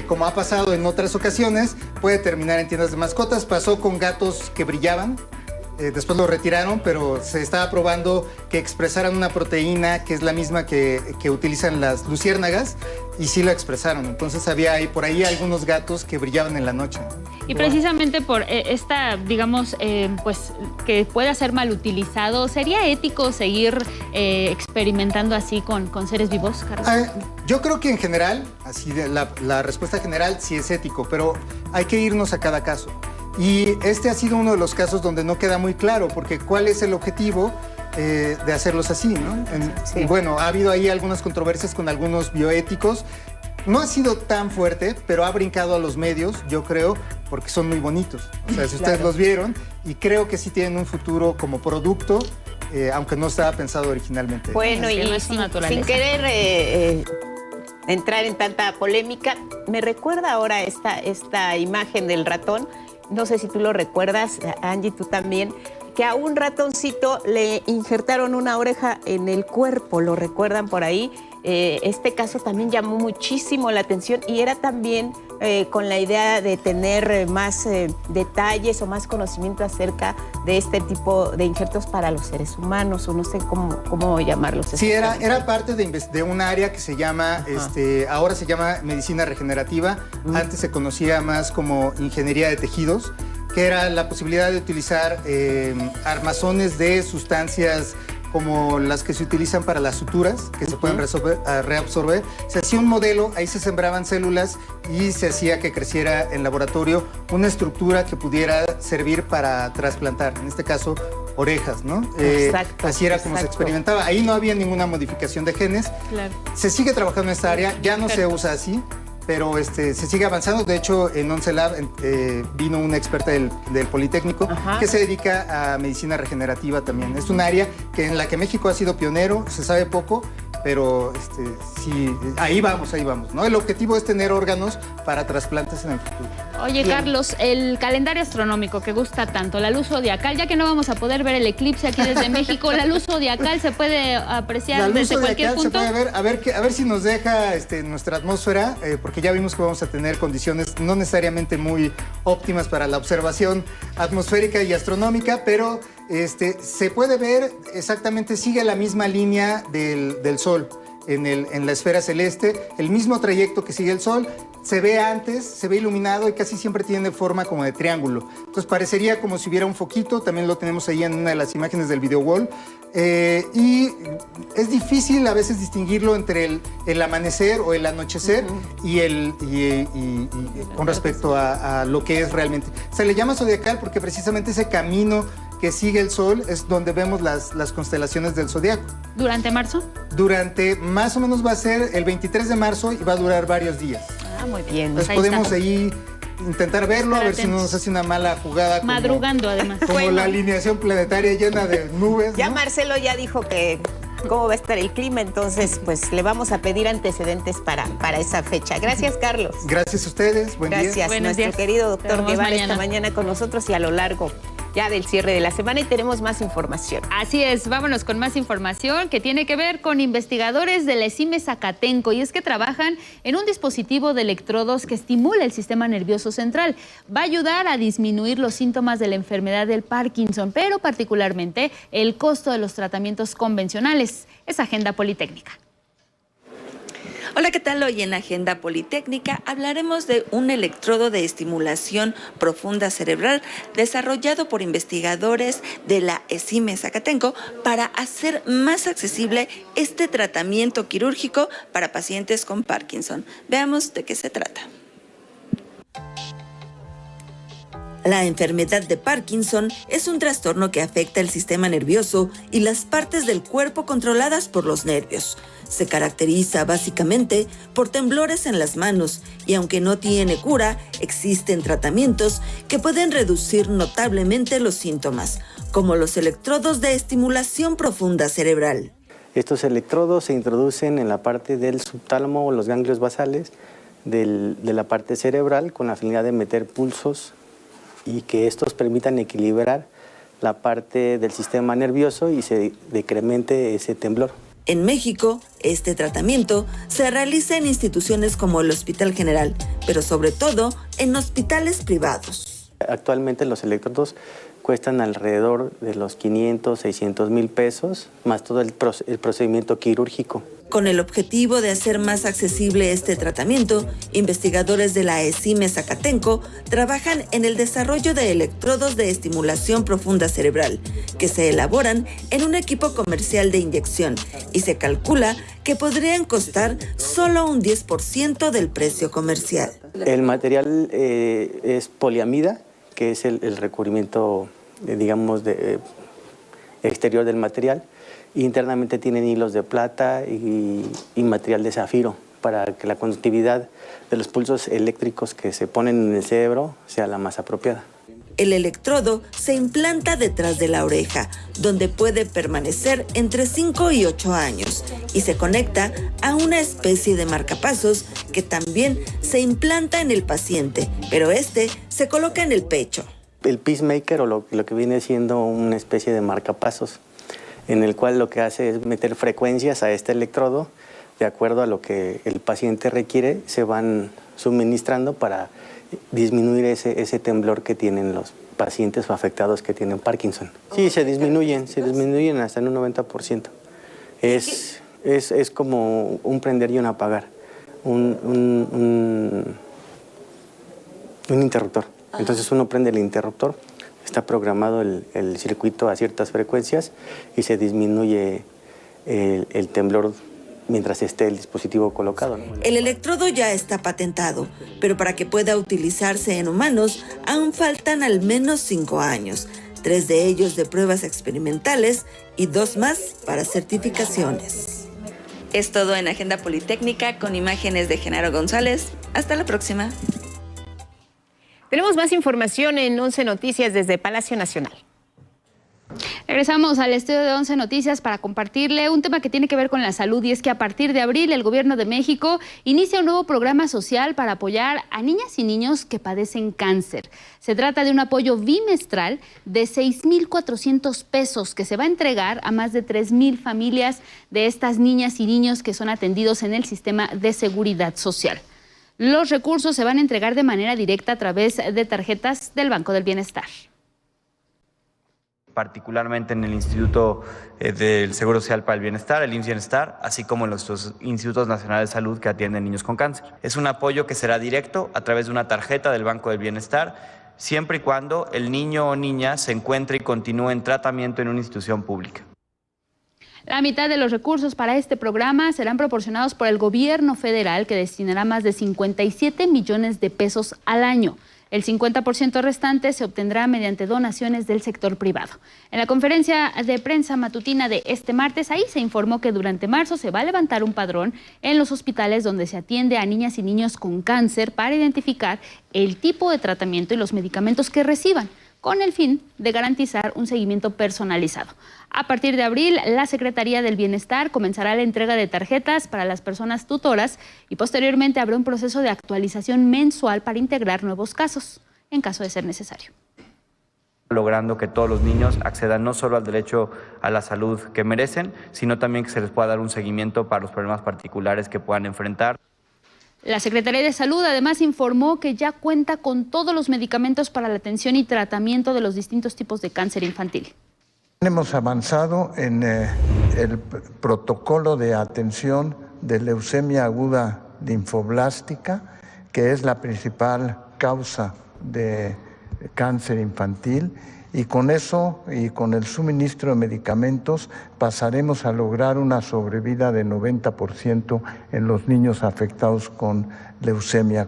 como ha pasado en otras ocasiones, puede terminar en tiendas de mascotas. Pasó con gatos que brillaban. Después lo retiraron, pero se estaba probando que expresaran una proteína que es la misma que utilizan las luciérnagas, y sí lo expresaron. Entonces había por ahí algunos gatos que brillaban en la noche. Y precisamente por esta, digamos, pues que pueda ser mal utilizado, ¿sería ético seguir experimentando así con seres vivos, Carlos? Yo creo que en general, así la respuesta general sí es ético, pero hay que irnos a cada caso. Y este ha sido uno de los casos donde no queda muy claro, porque ¿cuál es el objetivo de hacerlos así, ¿no? Sí. Y bueno, ha habido ahí algunas controversias con algunos bioéticos no ha sido tan fuerte, pero ha brincado a los medios, yo creo, porque son muy bonitos. O sea, si ustedes los vieron, y creo que sí tienen un futuro como producto, aunque no estaba pensado originalmente. Bueno, y sin querer entrar en tanta polémica, me recuerda ahora esta imagen del ratón, no sé si tú lo recuerdas, Angie, tú también, que a un ratoncito le injertaron una oreja en el cuerpo, ¿lo recuerdan por ahí? Este caso también llamó muchísimo la atención y era también con la idea de tener más detalles o más conocimiento acerca de este tipo de injertos para los seres humanos, o no sé cómo llamarlos. Sí, era parte de un área que se llama, ahora se llama medicina regenerativa, antes se conocía más como ingeniería de tejidos, que era la posibilidad de utilizar armazones de sustancias como las que se utilizan para las suturas, que se pueden reabsorber. Se hacía un modelo, ahí se sembraban células y se hacía que creciera en laboratorio una estructura que pudiera servir para trasplantar, en este caso, orejas, ¿no? Exacto. Así era como se experimentaba. Ahí no había ninguna modificación de genes. Claro. Se sigue trabajando en esta área, ya no se usa así, pero se sigue avanzando. De hecho, en Once Lab vino una experta del Politécnico que se dedica a medicina regenerativa también. Es un área en la que México ha sido pionero, se sabe poco, pero sí, ahí vamos, ¿no? El objetivo es tener órganos para trasplantes en el futuro. Oye, bien. Carlos, el calendario astronómico que gusta tanto, la luz zodiacal, ya que no vamos a poder ver el eclipse aquí desde México, la luz zodiacal se puede apreciar desde cualquier punto. Se puede ver, a ver si nos deja nuestra atmósfera, porque ya vimos que vamos a tener condiciones no necesariamente muy óptimas para la observación atmosférica y astronómica, pero se puede ver exactamente, sigue la misma línea del Sol en la esfera celeste, el mismo trayecto que sigue el Sol. Se ve antes, se ve iluminado y casi siempre tiene forma como de triángulo. Entonces parecería como si hubiera un foquito, también lo tenemos ahí en una de las imágenes del video wall. Y es difícil a veces distinguirlo entre el amanecer o el anochecer y con respecto a lo que es realmente. Se le llama zodiacal porque precisamente ese camino que sigue el Sol es donde vemos las constelaciones del zodiaco. ¿Durante marzo? Durante, más o menos va a ser el 23 de marzo y va a durar varios días. Ah, muy bien. Entonces podemos ahí intentar verlo, a ver si no nos hace una mala jugada. Madrugando, además. Como la alineación planetaria llena de nubes, ¿no? Ya Marcelo ya dijo que cómo va a estar el clima, entonces pues le vamos a pedir antecedentes para esa fecha. Gracias, Carlos. Gracias a ustedes, buen día. Gracias, nuestro querido doctor Guevara esta mañana con nosotros y a lo largo ya del cierre de la semana, y tenemos más información. Así es, vámonos con más información que tiene que ver con investigadores de la ESIME Zacatenco, y es que trabajan en un dispositivo de electrodos que estimula el sistema nervioso central. Va a ayudar a disminuir los síntomas de la enfermedad del Parkinson, pero particularmente el costo de los tratamientos convencionales. Es Agenda Politécnica. Hola, ¿qué tal? Hoy en Agenda Politécnica hablaremos de un electrodo de estimulación profunda cerebral desarrollado por investigadores de la ESIME Zacatenco para hacer más accesible este tratamiento quirúrgico para pacientes con Parkinson. Veamos de qué se trata. La enfermedad de Parkinson es un trastorno que afecta el sistema nervioso y las partes del cuerpo controladas por los nervios. Se caracteriza básicamente por temblores en las manos y aunque no tiene cura, existen tratamientos que pueden reducir notablemente los síntomas, como los electrodos de estimulación profunda cerebral. Estos electrodos se introducen en la parte del subtálamo o los ganglios basales de la parte cerebral con la finalidad de meter pulsos y que estos permitan equilibrar la parte del sistema nervioso y se decremente ese temblor. En México, este tratamiento se realiza en instituciones como el Hospital General, pero sobre todo en hospitales privados. Actualmente los electrodos cuestan alrededor de los 500, 600 mil pesos, más todo el procedimiento quirúrgico. Con el objetivo de hacer más accesible este tratamiento, investigadores de la ESIME Zacatenco trabajan en el desarrollo de electrodos de estimulación profunda cerebral, que se elaboran en un equipo comercial de inyección y se calcula que podrían costar solo un 10% del precio comercial. El material es poliamida, que es el recubrimiento, digamos, exterior del material. Internamente tienen hilos de plata y material de zafiro para que la conductividad de los pulsos eléctricos que se ponen en el cerebro sea la más apropiada. El electrodo se implanta detrás de la oreja, donde puede permanecer entre 5 y 8 años, y se conecta a una especie de marcapasos que también se implanta en el paciente, pero este se coloca en el pecho. El pacemaker, o lo que viene siendo una especie de marcapasos, en el cual lo que hace es meter frecuencias a este electrodo, de acuerdo a lo que el paciente requiere, se van suministrando para disminuir ese temblor que tienen los pacientes o afectados que tienen Parkinson. Sí, se disminuyen hasta en un 90%. Es como un prender y un apagar, un interruptor. Entonces uno prende el interruptor, está programado el circuito a ciertas frecuencias y se disminuye el temblor mientras esté el dispositivo colocado, ¿no? El electrodo ya está patentado, pero para que pueda utilizarse en humanos aún faltan al menos 5 años, 3 de ellos de pruebas experimentales y 2 más para certificaciones. Es todo en Agenda Politécnica con imágenes de Genaro González. Hasta la próxima. Tenemos más información en 11 Noticias desde Palacio Nacional. Regresamos al estudio de 11 Noticias para compartirle un tema que tiene que ver con la salud, y es que a partir de abril el Gobierno de México inicia un nuevo programa social para apoyar a niñas y niños que padecen cáncer. Se trata de un apoyo bimestral de 6,400 pesos que se va a entregar a más de 3,000 familias de estas niñas y niños que son atendidos en el sistema de seguridad social. Los recursos se van a entregar de manera directa a través de tarjetas del Banco del Bienestar. Particularmente en el Instituto del Seguro Social para el Bienestar, el IMSS Bienestar, así como en nuestros Institutos Nacionales de Salud que atienden niños con cáncer. Es un apoyo que será directo a través de una tarjeta del Banco del Bienestar, siempre y cuando el niño o niña se encuentre y continúe en tratamiento en una institución pública. La mitad de los recursos para este programa serán proporcionados por el gobierno federal, que destinará más de 57 millones de pesos al año. El 50% restante se obtendrá mediante donaciones del sector privado. En la conferencia de prensa matutina de este martes, ahí se informó que durante marzo se va a levantar un padrón en los hospitales donde se atiende a niñas y niños con cáncer para identificar el tipo de tratamiento y los medicamentos que reciban, con el fin de garantizar un seguimiento personalizado. A partir de abril, la Secretaría del Bienestar comenzará la entrega de tarjetas para las personas tutoras y posteriormente habrá un proceso de actualización mensual para integrar nuevos casos, en caso de ser necesario. Logrando que todos los niños accedan no solo al derecho a la salud que merecen, sino también que se les pueda dar un seguimiento para los problemas particulares que puedan enfrentar. La Secretaría de Salud además informó que ya cuenta con todos los medicamentos para la atención y tratamiento de los distintos tipos de cáncer infantil. Hemos avanzado en el protocolo de atención de leucemia aguda linfoblástica, que es la principal causa de cáncer infantil, y con eso y con el suministro de medicamentos pasaremos a lograr una sobrevida de 90% en los niños afectados con leucemia.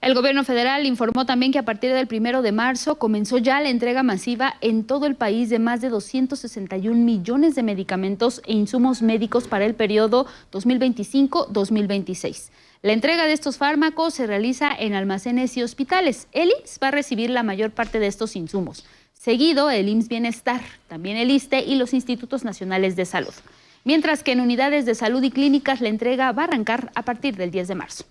El gobierno federal informó también que a partir del 1 de marzo comenzó ya la entrega masiva en todo el país de más de 261 millones de medicamentos e insumos médicos para el periodo 2025-2026. La entrega de estos fármacos se realiza en almacenes y hospitales. El IMSS va a recibir la mayor parte de estos insumos. Seguido, el IMSS Bienestar, también el ISSSTE y los Institutos Nacionales de Salud. Mientras que en unidades de salud y clínicas la entrega va a arrancar a partir del 10 de marzo.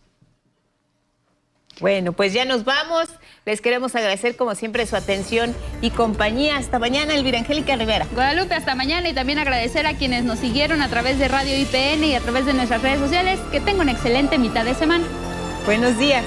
Bueno, pues ya nos vamos. Les queremos agradecer como siempre su atención y compañía. Hasta mañana, Elvira Angélica Rivera. Guadalupe, hasta mañana, y también agradecer a quienes nos siguieron a través de Radio IPN y a través de nuestras redes sociales. Que tengan una excelente mitad de semana. Buenos días.